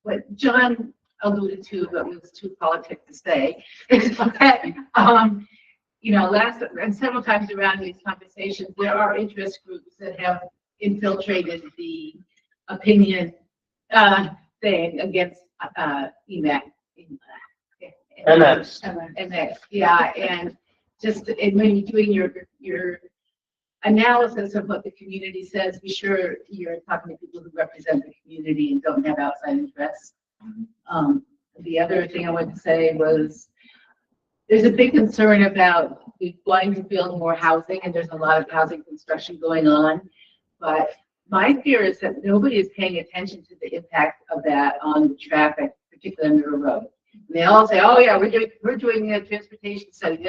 What John alluded to, but was too politic to say, is that, you know, and several times around these conversations, there are interest groups that have infiltrated the opinion thing against EMAC. MX, yeah, and when you're doing your analysis of what the community says, be sure you're talking to people who represent the community and don't have outside interests. The other thing I wanted to say was there's a big concern about wanting to build more housing, and there's a lot of housing construction going on. But my fear is that nobody is paying attention to the impact of that on the traffic, particularly on River Road. And they all say, "Oh yeah, we're doing a transportation study,"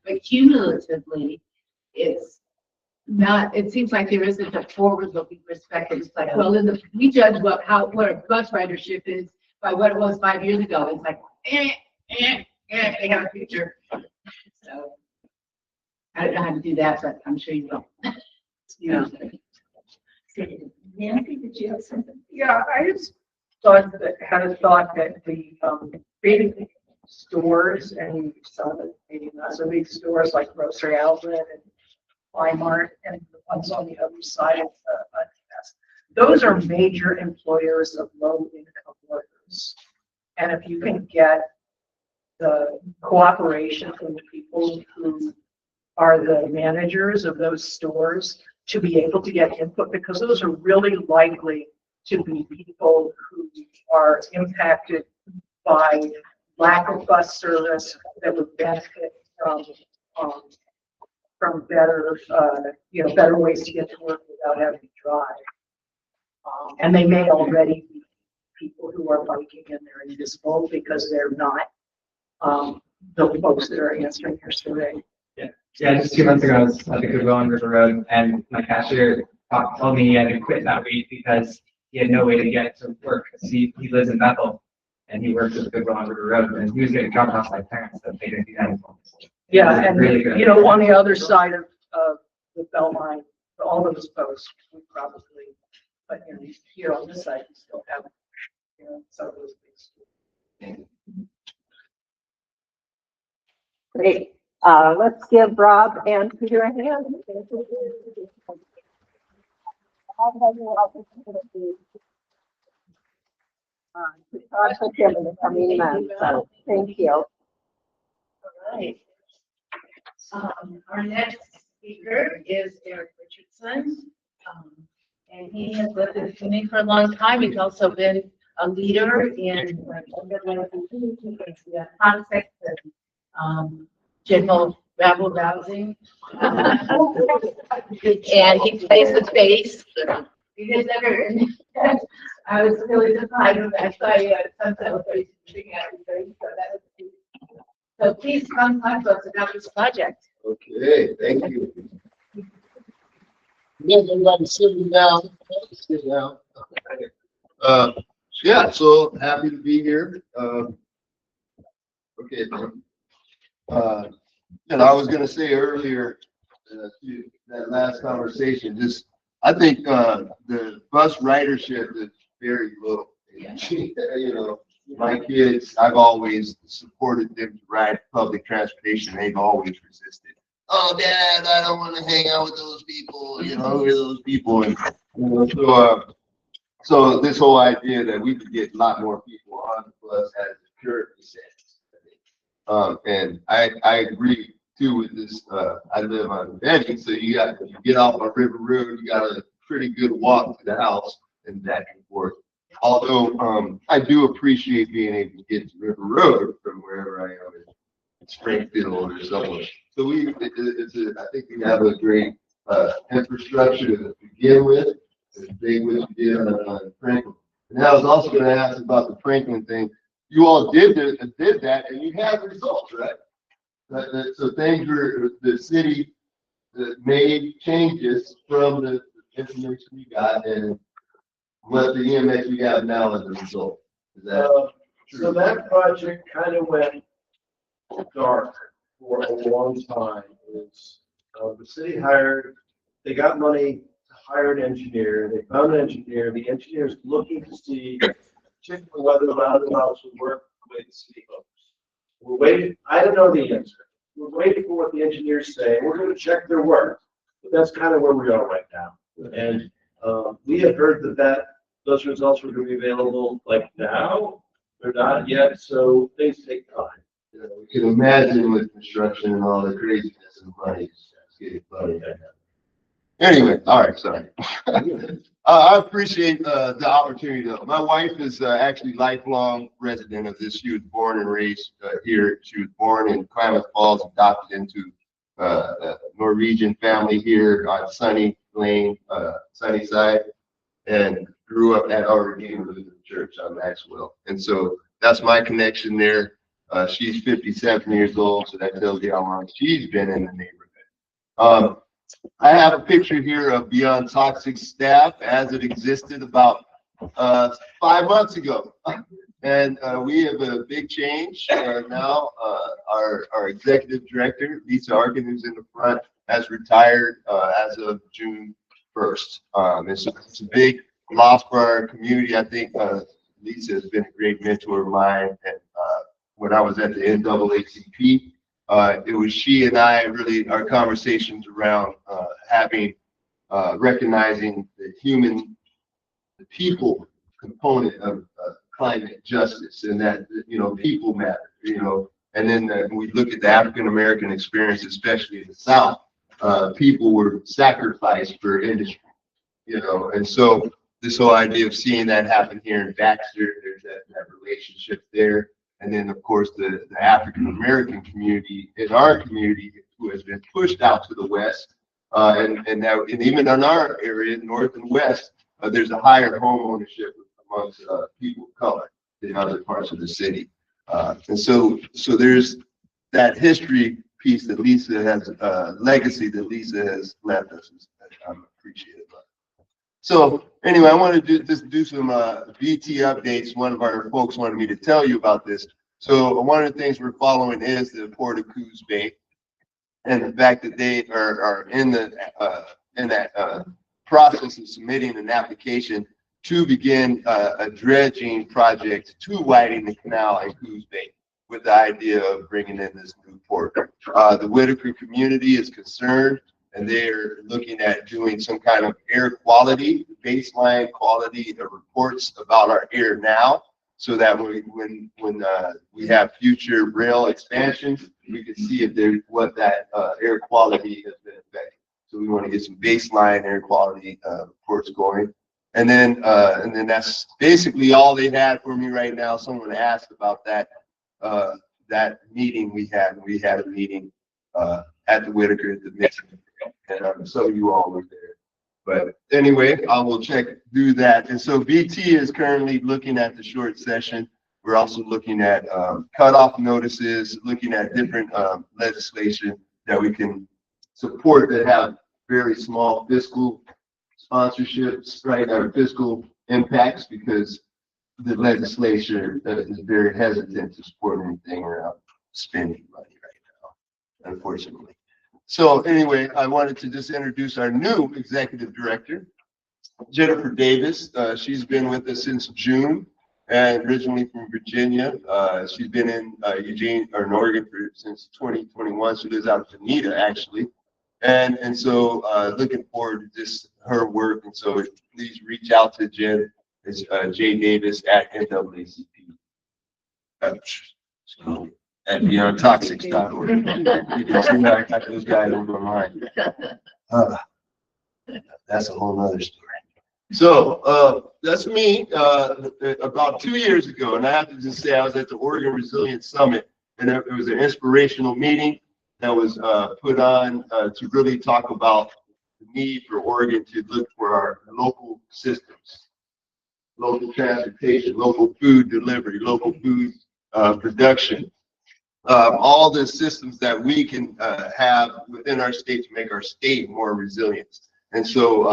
but cumulatively, it's not. It seems like there isn't a forward-looking perspective. It's like, well, we judge what a bus ridership is by what it was 5 years ago. It's like, they have a future. So I don't know how to do that, but I'm sure you will. Nancy, did you have something? Yeah, I just had a thought that the big stores and some of the other big stores like Grocery Outlet and Walmart and the ones on the other side of the those are major employers of low income workers. And if you can get the cooperation from the people who are the managers of those stores to be able to get input, because those are really likely to be people who are impacted by lack of bus service that would benefit from better, better ways to get to work without having to drive. And they may already be people who are biking and they're invisible because they're not the folks that are answering your survey. Yeah, just 2 months ago, I was at the Goodwill on River Road, and my cashier told me he had to quit that week because he had no way to get to work. He lives in Bethel, and he works at the Goodwill on River Road, and he was getting dropped off by parents that they didn't do that anymore. Yeah, and really good. you know, on the other side of the Beltline, all those posts, we probably, but you know, here on this side, we still have, you know, some of those things. Great. Let's give Rob and Peter a hand. In the coming months, so thank you. All right. Our next speaker is Eric Richardson. And he has lived in the community for a long time. He's also been a leader in context and general rabble rousing. And he plays the bass. He has never. I was really surprised when I saw you at Sunset Place singing out the bass. So please come talk to us about this project. Okay, thank you. Everybody sitting down. Sit down. Yeah, so happy to be here. Okay. And I was gonna say earlier to that last conversation, just I think the bus ridership is very low. You know, my kids, I've always supported them to ride public transportation. They've always resisted. Oh, Dad, I don't want to hang out with those people. You know, who are those people? And you know, so this whole idea that we could get a lot more people on the bus has a currently sense. And I agree too with this. I live on Benny, so you get off on River Road, you got a pretty good walk to the house and back and forth. Although I do appreciate being able to get to River Road from wherever I am in Springfield or somewhere. So I think we have a great infrastructure to begin with. It's big what you did on Franklin. And I was also going to ask about the Franklin thing. You all did that, and you had the results, right? So things were, the city made changes from the information you got, and what the EMS you have now as a result. Is that true? So that project kind of went dark for a long time. The city they got money to hire an engineer. They found an engineer. The engineer is looking to see particularly whether the roundabouts would work the way the city hopes. We're waiting. I don't know the answer. We're waiting for what the engineers say. We're going to check their work. But that's kind of where we are right now. And we have heard that those results were going to be available like now. They're not yet, so things take time. You know, we can imagine with construction and all the craziness and money. It's getting funny. Anyway, all right, sorry. I appreciate the opportunity though. My wife is actually lifelong resident of this. She was born and raised here. She was born in Klamath Falls, adopted into a Norwegian family here on Sunny Lane, Sunnyside, and grew up at our Redeemer Lutheran Church on Maxwell. And so that's my connection there. She's 57 years old, so that tells you how long she's been in the neighborhood. I have a picture here of Beyond Toxic staff as it existed about 5 months ago. And we have a big change now. Our executive director, Lisa Argan, who's in the front, has retired as of June 1st. It's a big loss for our community. I think Lisa has been a great mentor of mine. And when I was at the NAACP, it was she and I really, our conversations around recognizing the people component of climate justice, and that, you know, people matter, you know. And then when we look at the African American experience, especially in the South, people were sacrificed for industry, you know. And so this whole idea of seeing that happen here in Baxter, there's that relationship there. And then, of course, the African American community in our community, who has been pushed out to the west, and even in our area, north and west, there's a higher home ownership amongst people of color in other parts of the city. And so there's that history piece that Lisa has, legacy that Lisa has left us. I'm appreciative of. So anyway, I wanted to just do some VT updates. One of our folks wanted me to tell you about this. So one of the things we're following is the Port of Coos Bay, and the fact that they are in that process of submitting an application to begin a dredging project to widen the canal in Coos Bay, with the idea of bringing in this new port. The Whitaker community is concerned, and they're looking at doing some kind of air quality, baseline quality reports about our air now, so that when we have future rail expansions, we can see if there's what that air quality has been affected. So we want to get some baseline air quality reports going. And then that's basically all they had for me right now. Someone asked about that meeting we had. We had a meeting at the Whitaker at the mission, and some of you all were there. But anyway, I will do that. And so VT is currently looking at the short session. We're also looking at cutoff notices, looking at different legislation that we can support that have very small fiscal sponsorships, right, or fiscal impacts, because the legislature is very hesitant to support anything around spending money right now, unfortunately. So anyway, I wanted to just introduce our new executive director, Jennifer Davis. She's been with us since June, and originally from Virginia. She's been in Eugene, or in Oregon, since 2021. She lives out of Bonita, actually. And so looking forward to just her work. And so please reach out to Jen. It's J Davis at NAACP. At beyondtoxics.org. You can see I got those guys on my mind. That's a whole nother story. So that's me. About 2 years ago, and I have to just say I was at the Oregon Resilience Summit, and it was an inspirational meeting that was put on to really talk about the need for Oregon to look for our local systems, local transportation, local food delivery, local food production. All the systems that we can have within our state to make our state more resilient. And so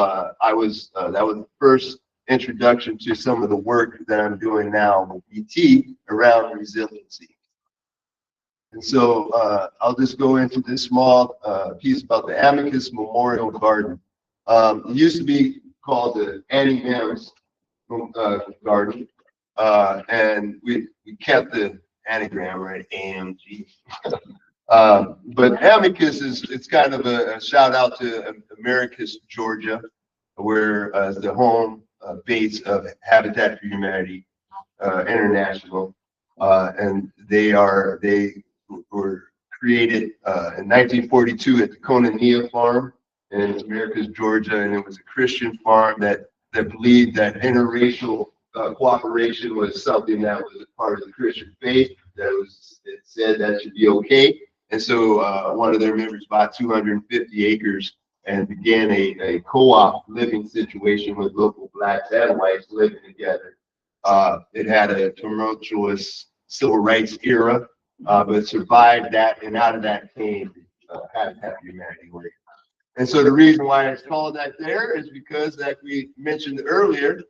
that was the first introduction to some of the work that I'm doing now with ET around resiliency. And so I'll just go into this small piece about the Amicus Memorial Garden. It used to be called the Annie M's Garden, and we kept the anagram, right? AMG. But Amicus it's kind of a shout out to Americus, Georgia, where the home base of Habitat for Humanity International, and they were created in 1942 at the Conania Farm in Americas, Georgia, and it was a Christian farm that believed that interracial cooperation was something that was a part of the Christian faith. It said that should be okay, and so one of their members bought 250 acres and began a co-op living situation with local blacks and whites living together. It had a tumultuous civil rights era, but survived that, and out of that came Habitat for Humanity work. And so the reason why it's called that there is because, like we mentioned earlier,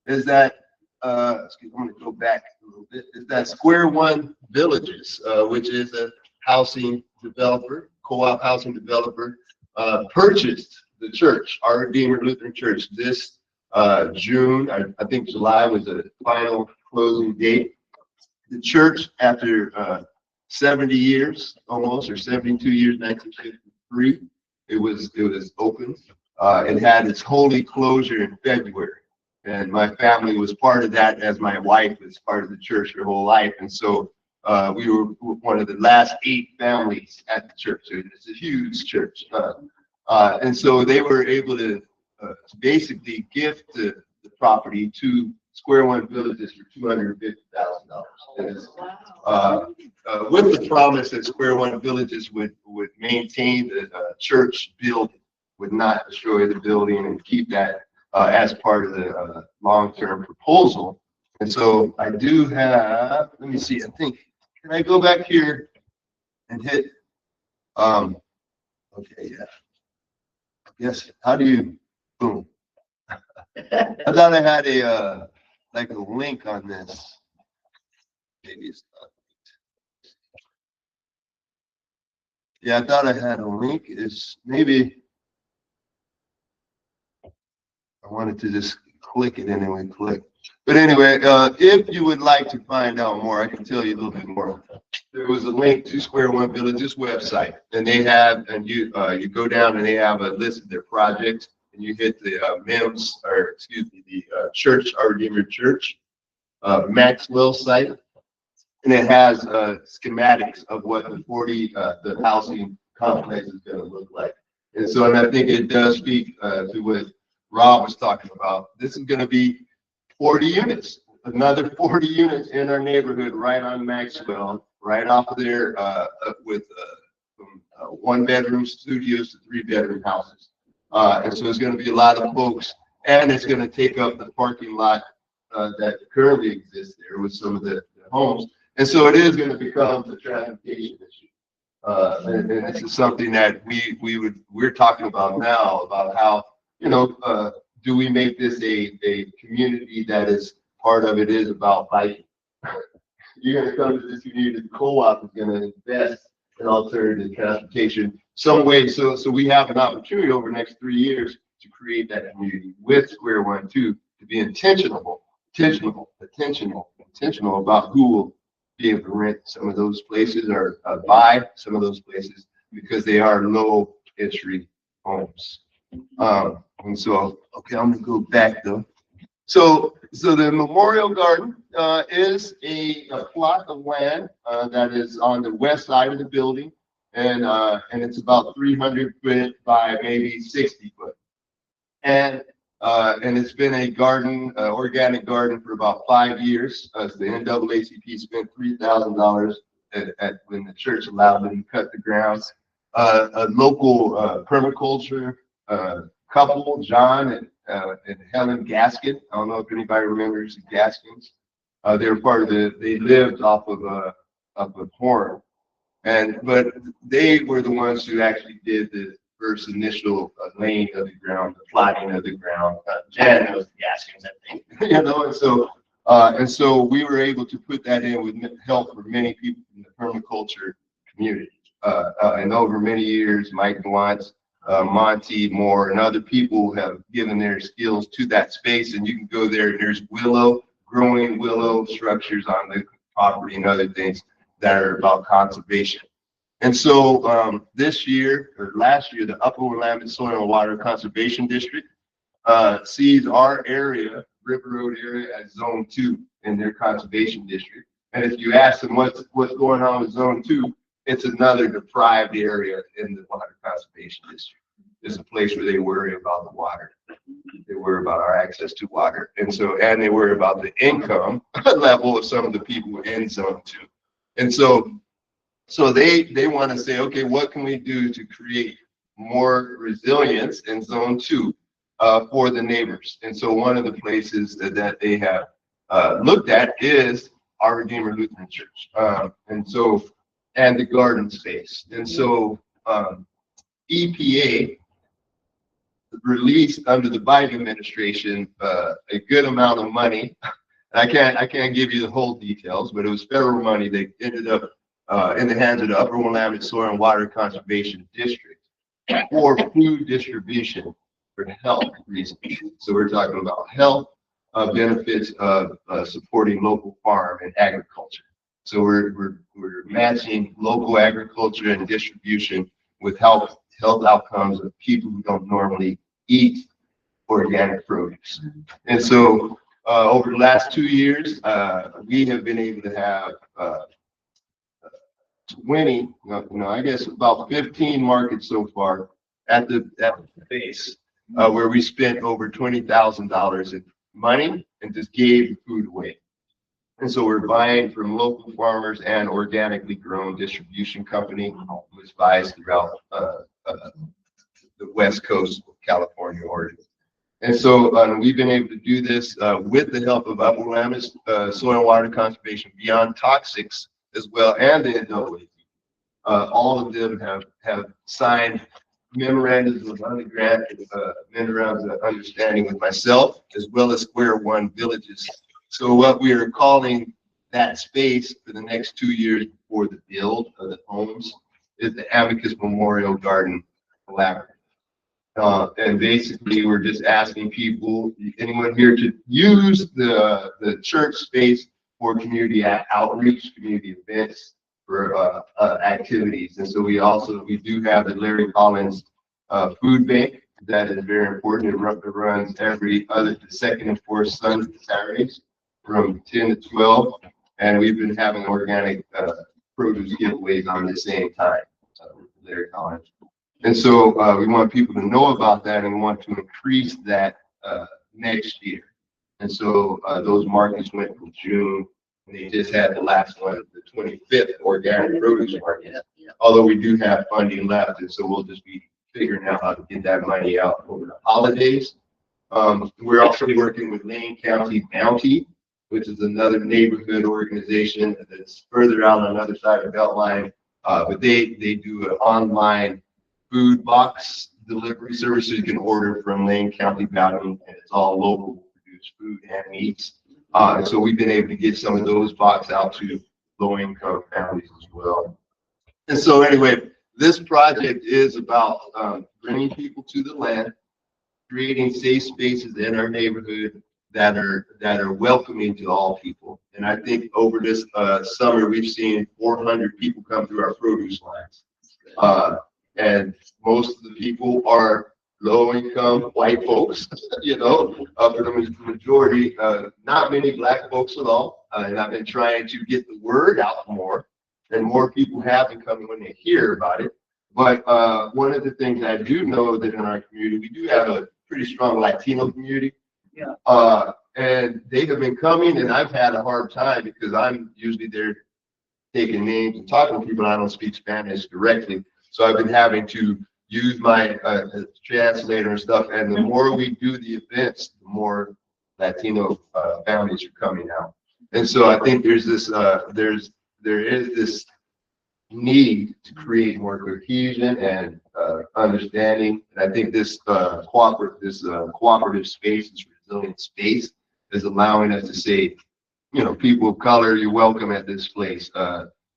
is that I'm going to go back a little bit. Is that Square One Villages, which is a housing developer, co-op housing developer, purchased the church, our Redeemer Lutheran Church, this June. I think July was the final closing date. The church, after 70 years almost, or 72 years, 1953, it was open. It had its holy closure in February. And my family was part of that, as my wife was part of the church her whole life. And so we were one of the last 8 families at the church. So it's a huge church. And so they were able to basically gift the property to Square One Villages for $250,000. With the promise that Square One Villages would maintain the church building, would not destroy the building, and keep that as part of the long-term proposal And so I do have, let me see, I think, can I go back here and hit, okay, yeah. Yes, how do you, boom. I thought I had a, like a link on this. Maybe it's not. Yeah, I thought I had a link. It's maybe I wanted to just click it anyway, click. But anyway, if you would like to find out more, I can tell you a little bit more. There was a link to Square One Village's website, and they have, and you go down and they have a list of their projects, and you hit the MEMS, or excuse me, the Church, Our Redeemer Church, Maxwell site, and it has schematics of what the housing complex is going to look like. And so, and I think it does speak to what Rob was talking about. This is going to be 40 units, another 40 units in our neighborhood right on Maxwell, right off of there with from 1-bedroom studios to 3-bedroom houses. And so it's going to be a lot of folks, and it's going to take up the parking lot that currently exists there with some of the homes. And so it is going to become the transportation issue. And this is something that we're talking about now, about how, do we make this a community that is part of it is about biking. You're going to come to this community, the co-op is going to invest in alternative transportation some way. So we have an opportunity over the next 3 years to create that community with Square One too, to be intentional about who will be able to rent some of those places or buy some of those places because they are low entry homes. And so, okay, I'm gonna go back though. So the Memorial Garden is a plot of land that is on the west side of the building, and it's about 300 foot by maybe 60 foot. And it's been a garden, organic garden for about 5 years. The NAACP spent $3,000 when the church allowed them to cut the grounds. A local permaculture couple, John and Helen Gaskin. I don't know if anybody remembers the Gaskins. They were part of they lived off of Horn. But they were the ones who actually did the first initial laying of the ground, the plotting of the ground. Jan knows the Gaskins, I think. And so we were able to put that in with help for many people in the permaculture community. And over many years, Mike Gallant, Monty Moore, and other people have given their skills to that space. And you can go there and there's growing willow structures on the property and other things that are about conservation. And so this year or last year, the Upper Willamette Soil and Water Conservation District sees our area, River Road area, as Zone 2 in their conservation district. And if you ask them what's going on with Zone 2, it's another deprived area in the water conservation district. It's a place where they worry about the water. They worry about our access to water. And they worry about the income level of some of the people in Zone 2. And so they want to say, okay, what can we do to create more resilience in Zone 2 for the neighbors? And so one of the places that they have looked at is Our Redeemer Lutheran Church. And the garden space. And so EPA released under the Biden administration a good amount of money. I can't give you the whole details, but it was federal money that ended up in the hands of the Upper Willamette Soil and Water Conservation District for food distribution for health reasons. So we're talking about health benefits of supporting local farm and agriculture. So we're matching local agriculture and distribution with health outcomes of people who don't normally eat organic produce. And so over the last 2 years, we have been able to have 20, I guess about 15 markets so far at the base where we spent over $20,000 in money and just gave food away. And so we're buying from local farmers and organically grown distribution company, which buys throughout the West Coast of California, Oregon. And so we've been able to do this with the help of Upper Willamette Soil and Water Conservation Beyond Toxics as well, and the NAACP. All of them have signed memorandums of memorandums of understanding with myself, as well as Square One Villages. So what we are calling that space for the next 2 years before the build of the homes is the Amicus Memorial Garden Collaborative. And basically, we're just asking people, anyone here, to use the church space for community outreach, community events, for activities. And so we do have the Larry Collins food bank. That is very important. It runs every other, the second and fourth Sunday and Saturdays from 10 to 12. And we've been having organic produce giveaways on the same time, Larry Collins. And so we want people to know about that, and we want to increase that next year. And so those markets went from June, and they just had the last one, the 25th organic produce market. Although we do have funding left, and so we'll just be figuring out how to get that money out over the holidays. We're also working with Lane County Bounty, which is another neighborhood organization that's further out on the other side of Beltline. But they do an online food box delivery service. So you can order from Lane County Bounty, and it's all local produced food and meats. And so we've been able to get some of those boxes out to low-income families as well. And so anyway, this project is about bringing people to the land, creating safe spaces in our neighborhood that are welcoming to all people. And I think over this summer, we've seen 400 people come through our produce lines. And most of the people are low-income white folks, you know, for the majority, not many black folks at all. And I've been trying to get the word out more, and more people have been coming when they hear about it. But one of the things I do know that in our community, we do have a pretty strong Latino community. Yeah. And they have been coming, and I've had a hard time because I'm usually there taking names and talking to people. I don't speak Spanish directly. So I've been having to use my translator and stuff. And the more we do the events, the more Latino families are coming out. And so I think there's this, there is this need to create more cohesion and understanding. And I think this cooperative space, this resilient space, is allowing us to say, you know, people of color, you're welcome at this place.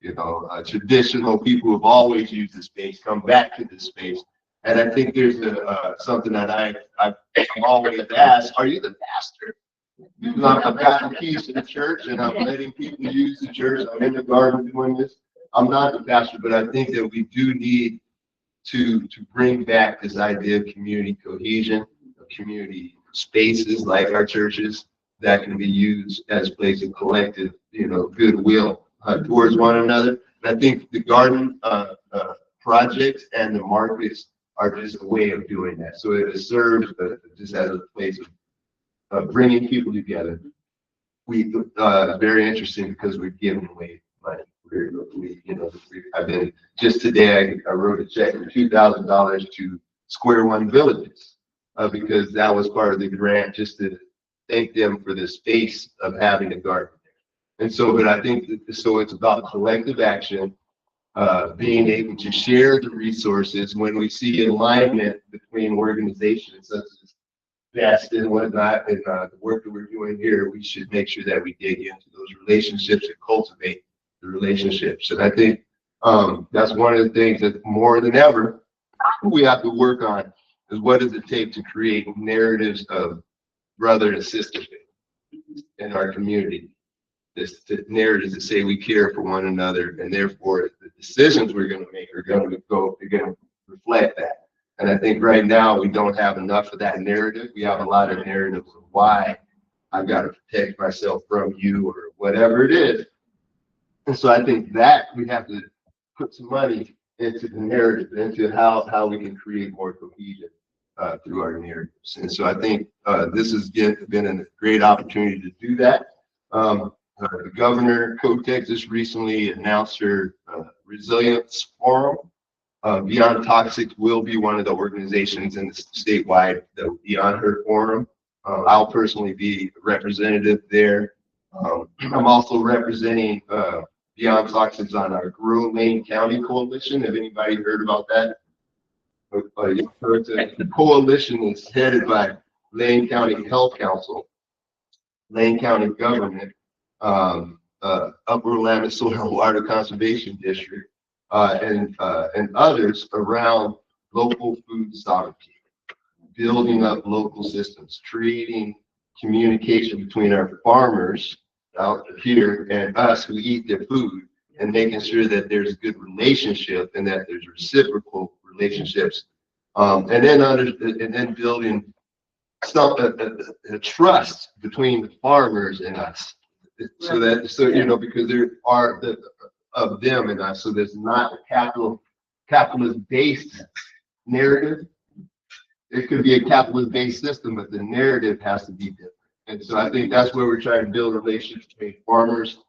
You know, traditional people who have always used this space come back to this space. And I think there's something that I'm always asked: are you the pastor? I've got the keys to the church, and I'm letting people use the church. I'm in the garden doing this. I'm not the pastor, but I think that we do need to bring back this idea of community cohesion, of community spaces like our churches that can be used as a place of collective, you know, goodwill towards one another. And I think the garden projects and the markets are just a way of doing that. So it serves just as a place of bringing people together. Very interesting because we're giving away money. I've been just today. I wrote a check for $2,000 to Square One Villages because that was part of the grant, just to thank them for the space of having a garden. And so, but I think that, so it's about collective action, being able to share the resources when we see alignment between organizations such as VEST and whatnot, and the work that we're doing here. We should make sure that we dig into those relationships and cultivate the relationships. And I think that's one of the things that more than ever we have to work on is what does it take to create narratives of brother and sister in our community. This narrative to say we care for one another, and therefore the decisions we're going to make are going to reflect that. And I think right now we don't have enough of that narrative. We have a lot of narratives of why I've got to protect myself from you or whatever it is. And so I think that we have to put some money into the narrative, into how we can create more cohesion through our narratives. And so I think this has been a great opportunity to do that. The governor, Co-Tech, just recently announced her resilience forum Beyond Toxic will be one of the organizations in the statewide that will be on her forum. I'll personally be representative there. I'm also representing Beyond Toxics on our Grow Lane County Coalition. Have anybody heard about that? The coalition is headed by Lane County Health Council, Lane County Government, Upper Willamette Soil and Water Conservation District, and others around local food sovereignty, building up local systems, creating communication between our farmers out here and us who eat their food, and making sure that there's a good relationship and that there's reciprocal relationships, and then building some a trust between the farmers and us, so you know, because there are of them and us, so there's not a capitalist based narrative. It could be a capitalist based system, but the narrative has to be different. And so I think that's where we're trying to build relationships between farmers,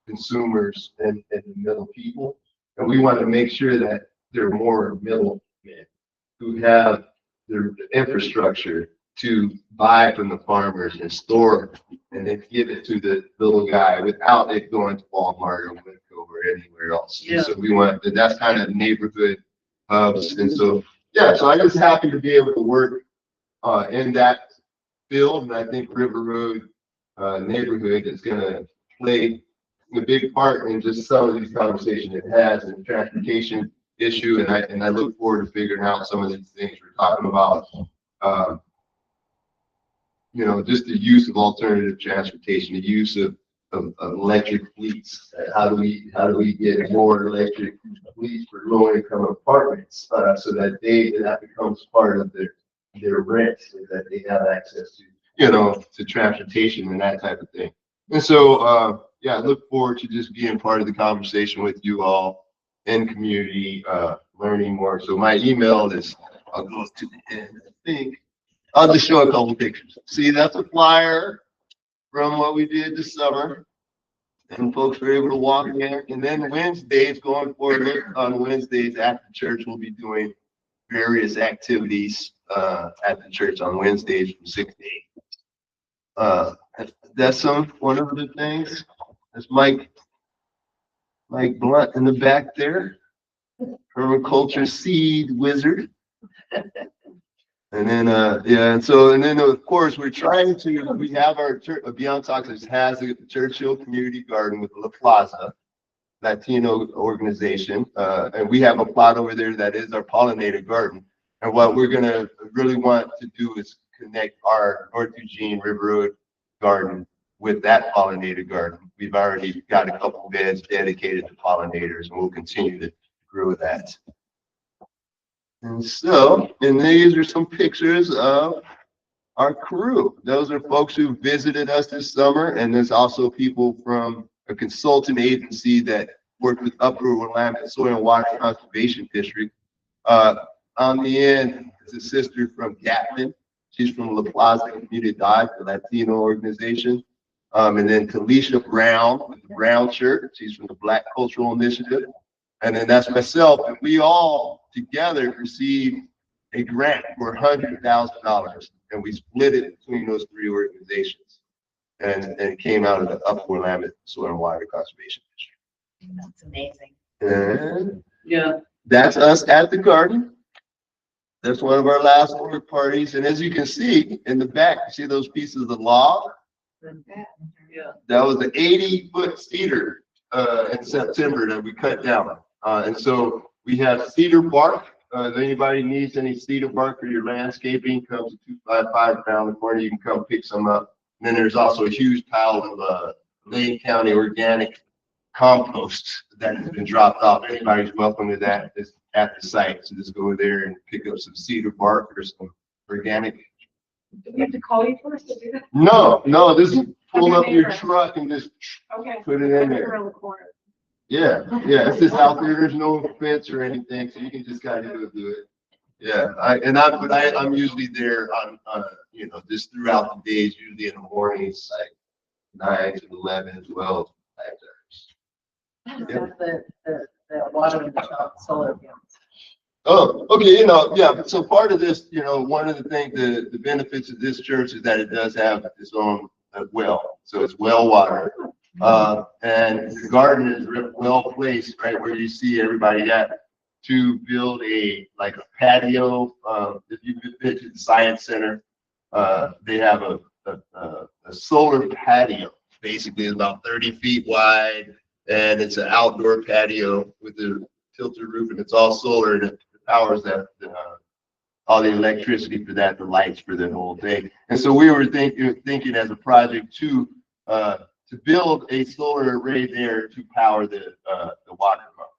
consumers, and the middle people. And we want to make sure that there are more middlemen who have the infrastructure to buy from the farmers and store and then give it to the little guy without it going to Walmart or Winco or anywhere else. Yeah. So we want that's kind of neighborhood hubs. And so, yeah, so I'm just happy to be able to work in that field. And I think River Road neighborhood is going to play a big part in just some of these conversations it has in the transportation issue. And I look forward to figuring out some of these things we're talking about. You know, just the use of alternative transportation, the use of electric fleets. How do we get more electric fleets for low income apartments so that becomes part of their rent, so that they have access to, you know, to transportation and that type of thing. And so, yeah, I look forward to just being part of the conversation with you all in community, learning more. So my email is, I'll go to the end, I think. I'll just show a couple pictures. See, that's a flyer from what we did this summer. And folks were able to walk in there. And then Wednesdays, going forward, on Wednesdays after church, we'll be doing various activities at the church on Wednesdays from 6 to 8. That's one of the things. That's Mike Blunt in the back there, permaculture seed wizard. And then, yeah, and then of course we have our Beyond Toxics has a Churchill Community Garden with La Plaza, Latino organization, and we have a plot over there that is our pollinated garden. And what we're gonna really want to do is connect our North Eugene River Road garden with that pollinated garden. We've already got a couple beds dedicated to pollinators, and we'll continue to grow that. And so, and these are some pictures of our crew. Those are folks who visited us this summer, and there's also people from a consultant agency that worked with Upper Willamette Soil and Water Conservation District. On the end is a sister from Gatlin. She's from La Plaza Community Dive, the Latino organization. And then Talisha Brown with the brown shirt. She's from the Black Cultural Initiative. And then that's myself. And we all together received a grant for $100,000. And we split it between those three organizations. And it came out of the Upper Willamette Soil and Water Conservation District. That's amazing. And yeah, that's us at the garden. That's one of our last work parties. And as you can see in the back, you see those pieces of log? Yeah. That was an 80-foot cedar in September that we cut down. And so we have cedar bark. If anybody needs any cedar bark for your landscaping, comes to 255 around the corner. You can come pick some up. And then there's also a huge pile of Lane County organic compost that has been dropped off. Anybody's welcome to that. It's at the site. So just go there and pick up some cedar bark or some organic. Do we have to call you first to do that? No, just pull up your truck and just put it in there. Around the corner. Yeah, it's just out there. There's no fence or anything, so you can just kind of do it. Yeah, I'm usually there on you know, just throughout the days. Usually in the mornings, like 9 to 11, 12 type times. The water and the solar panels. Oh, okay, yeah, so part of this, one of the things, the benefits of this church is that it does have its own well, so it's well water. And the garden is well placed, right where you see everybody at, to build like a patio. If you've been to the Science Center, they have a solar patio, basically it's about 30 feet wide, and it's an outdoor patio with a tilted roof, and it's all solar, and it powers that, all the electricity for that, the lights for the whole thing. And so we were thinking as a project to build a solar array there to power the water pump,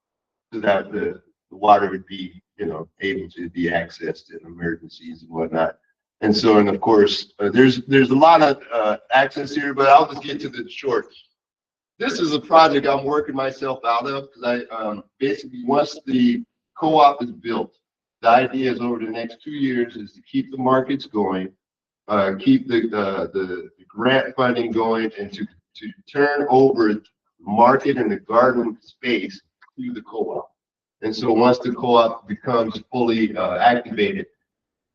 so that the water would be, able to be accessed in emergencies and whatnot. And so, and of course, there's a lot of access here, but I'll just get to the short. This is a project I'm working myself out of, because I basically, once the co-op is built, the idea is over the next 2 years is to keep the markets going, keep the grant funding going, and to turn over the market and the garden space to the co-op. And so once the co-op becomes fully activated,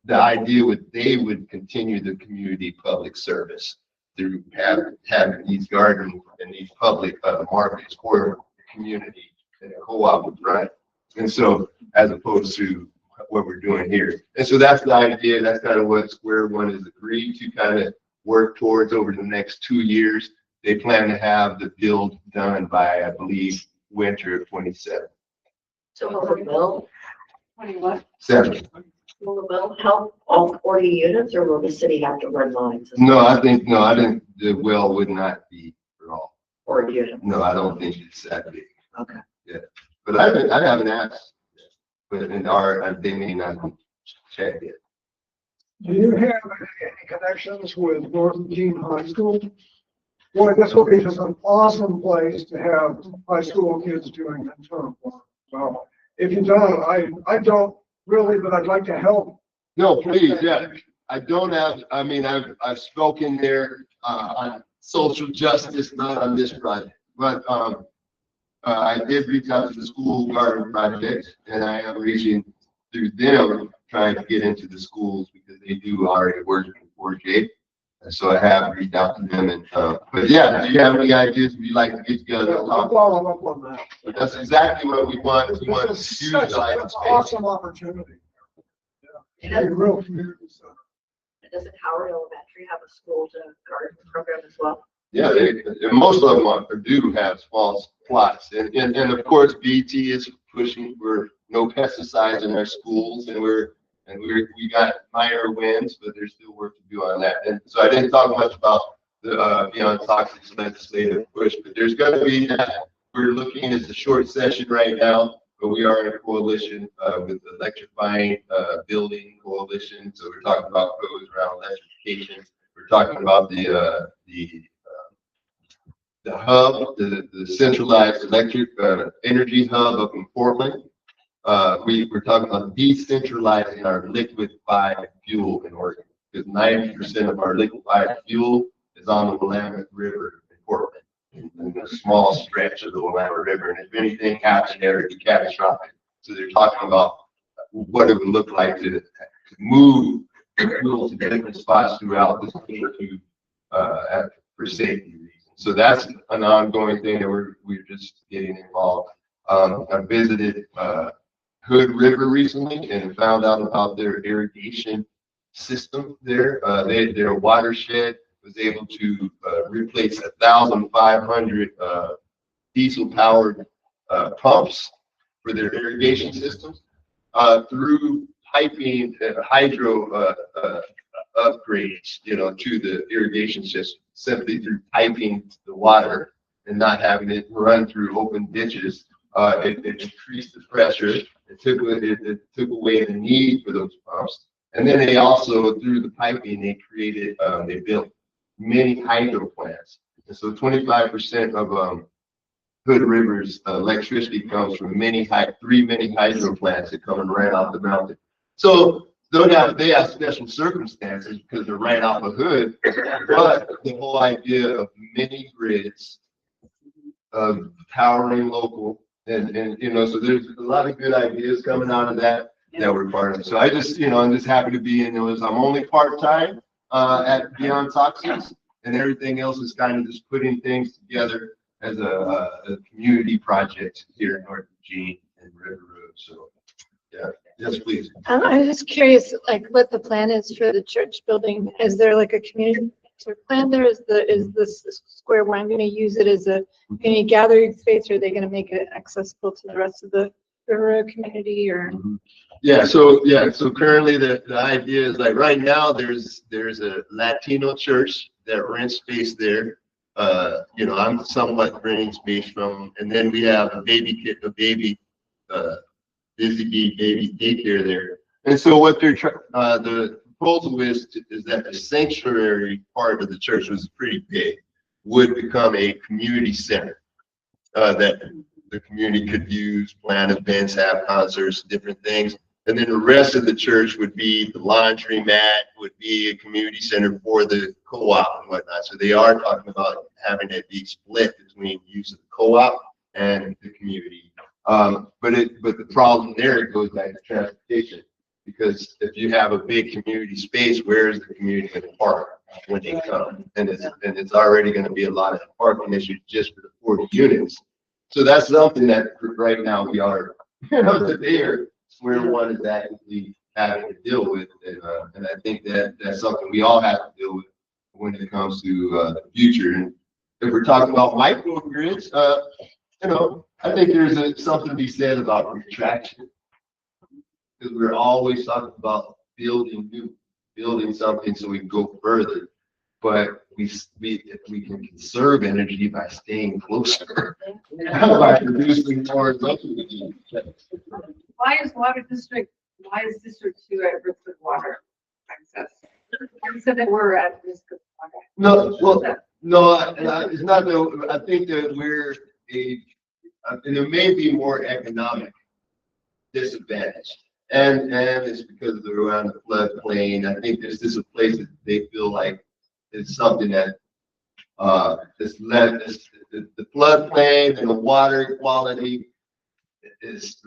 the idea they would continue the community public service through having these gardens and these public markets for the community and the co-op would run. And so, as opposed to what we're doing here. And so that's the idea. That's kind of what Square One has agreed to kind of work towards over the next 2 years. They plan to have the build done by, I believe, winter of 27. So will the bill, 7. will the bill help all 40 units, or will the city have to run lines? I think the well would not be for all 40 units. No, I don't think it's that big. Okay. Yeah, but I haven't asked, but they may not have checked it. Do you have any connections with North Eugene High School? Boy, this will be just an awesome place to have high school kids doing intern work. So if you don't, I don't really, but I'd like to help. No, please, yeah. I don't have, I've spoken there on social justice, not on this project, but I did reach out to the school garden project, and I am reaching through them, trying to get into the schools, because they do already work in 4J. And so I have reached out to them, and but yeah, do you have any ideas we'd like to get together? I'll follow up on that. But that's exactly what we want. We want to This is use such the an awesome opportunity. Yeah. A real community center. Doesn't Howard Elementary have a school to garden program as well? Yeah, most of them do have small plots, and of course BT is pushing for no pesticides in our schools, and we got minor wins, but there's still work to do on that. And so I didn't talk much about the beyond toxic legislative push, but there's going to be that. We're looking at the short session right now, but we are in a coalition with the Electrifying Building Coalition. So we're talking about codes around electrification. We're talking about the hub, the centralized electric energy hub up in Portland. We're talking about decentralizing our liquefied fuel in Oregon, because 90% of our liquefied fuel is on the Willamette River in Portland, in a small stretch of the Willamette River. And if anything happens there, it'd be catastrophic. So they're talking about what it would look like to move fuel to different spots throughout the state for safety reasons. So that's an ongoing thing that we're just getting involved. I visited Hood River recently and found out about their irrigation system there. Their watershed was able to replace 1,500 diesel-powered pumps for their irrigation systems through piping and hydro upgrades, to the irrigation system, simply through piping the water and not having it run through open ditches. It increased the pressure. It took away the need for those pumps. And then they also, through the piping, they built many hydro plants. And so 25% of Hood River's electricity comes from 3 mini hydro plants that come right off the mountain. So they have special circumstances because they're right off of Hood, but the whole idea of mini grids, of powering local, and so there's a lot of good ideas coming out of that. that we're part of. So I just, I'm just happy to be in those. I'm only part-time at Beyond Toxins, and everything else is kind of just putting things together as a community project here in North Eugene and River Road. So, yeah, yes, please. I'm just curious, like, what the plan is for the church building. Is there like a community plan there? Is this square where I'm going to use it as a community gathering space, or are they going to make it accessible to the rest of the River Road community, or? So currently the idea is, like, right now there's a Latino church that rents space there. I'm somewhat renting space from, and then we have a baby daycare there. And so what they're the proposal is that the sanctuary part of the church was pretty big, would become a community center that the community could use, plan events, have concerts, different things. And then the rest of the church would be the laundromat, would be a community center for the co-op and whatnot. So they are talking about having it be split between use of the co-op and the community. But the problem there goes back to transportation, because if you have a big community space, where is the community going to park when they come? And it's already going to be a lot of parking issues just for the 40 units. So that's something that right now we are, there. Square one is actively having to deal with, and I think that's something we all have to deal with when it comes to the future. And if we're talking about microgrids, I think there's something to be said about retraction, because we're always talking about building something so we can go further. But if we can conserve energy by staying closer, by producing more electricity. Why is District 2 at risk of water access? You said that we're at risk of water. It's not that. I think that there may be more economic disadvantage. And it's because they're around the floodplain. I think this is a place that they feel like it's something that the floodplain and the water quality is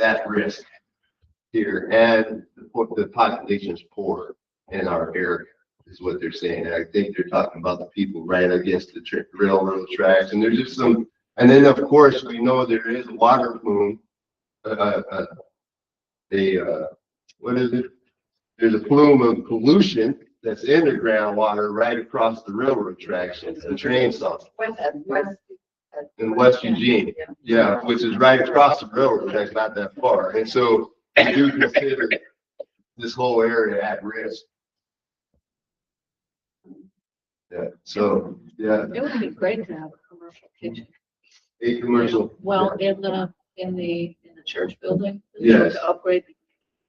at risk here, and the population is poor in our area, is what they're saying. And I think they're talking about the people right against the railroad tracks, and there's just some. And then of course we know there is a water plume. What is it? There's a plume of pollution that's in the groundwater right across the railroad tracks and the train stop in West Eugene. Yeah, which is right across the railroad tracks, not that far. And so I do consider this whole area at risk. Yeah. So yeah. It would be great to have a commercial kitchen. A commercial. Well, in the church building. Yes. To upgrade the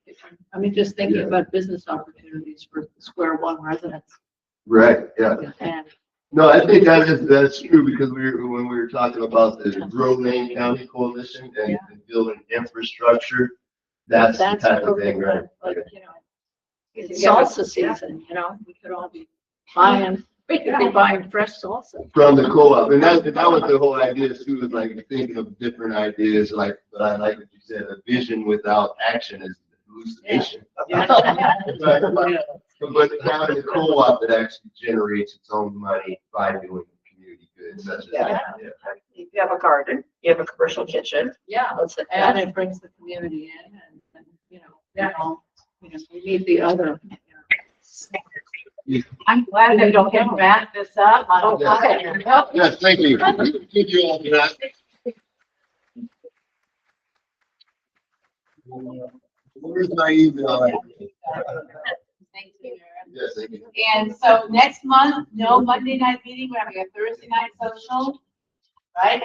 kitchen. I mean, just thinking about business opportunities for the Square One residents. Right. Yeah. And no, I think that's true, because when we were talking about the Grove Lane County Coalition and building infrastructure, that's the type of thing, right? Like, it's salsa season, we could all be buying fresh salsa. From the co-op, and that was the whole idea too, is like thinking of different ideas, but I like what you said, a vision without action is hallucination. But having a co-op that actually generates its own money by doing community good, such as You have a garden, you have a commercial kitchen. Yeah, and it brings the community in, and we need the other. I'm glad they don't get wrap this up. Yes, thank you. Thank you all for that. Where's my email? Thank you. Yes, thank you. And so next month, no Monday night meeting, we're having a Thursday night social, right?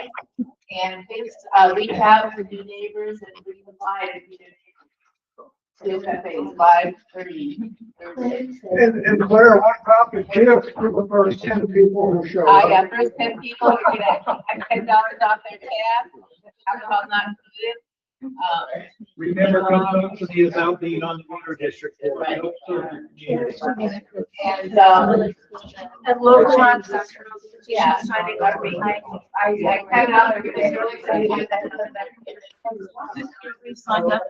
And please reach out to new neighbors and bring them by to be their neighbors. 5:30 Thursday. And Claire, what about the gifts for the first 10 people who show up? Yeah, first 10 people, we're gonna have $10 off their tab. Alcohol not included. Remember, come to the about being on the water district. Board. Right. And, Um, and local access. Yeah. Signing up. I kind of was really excited to get that. We signed up.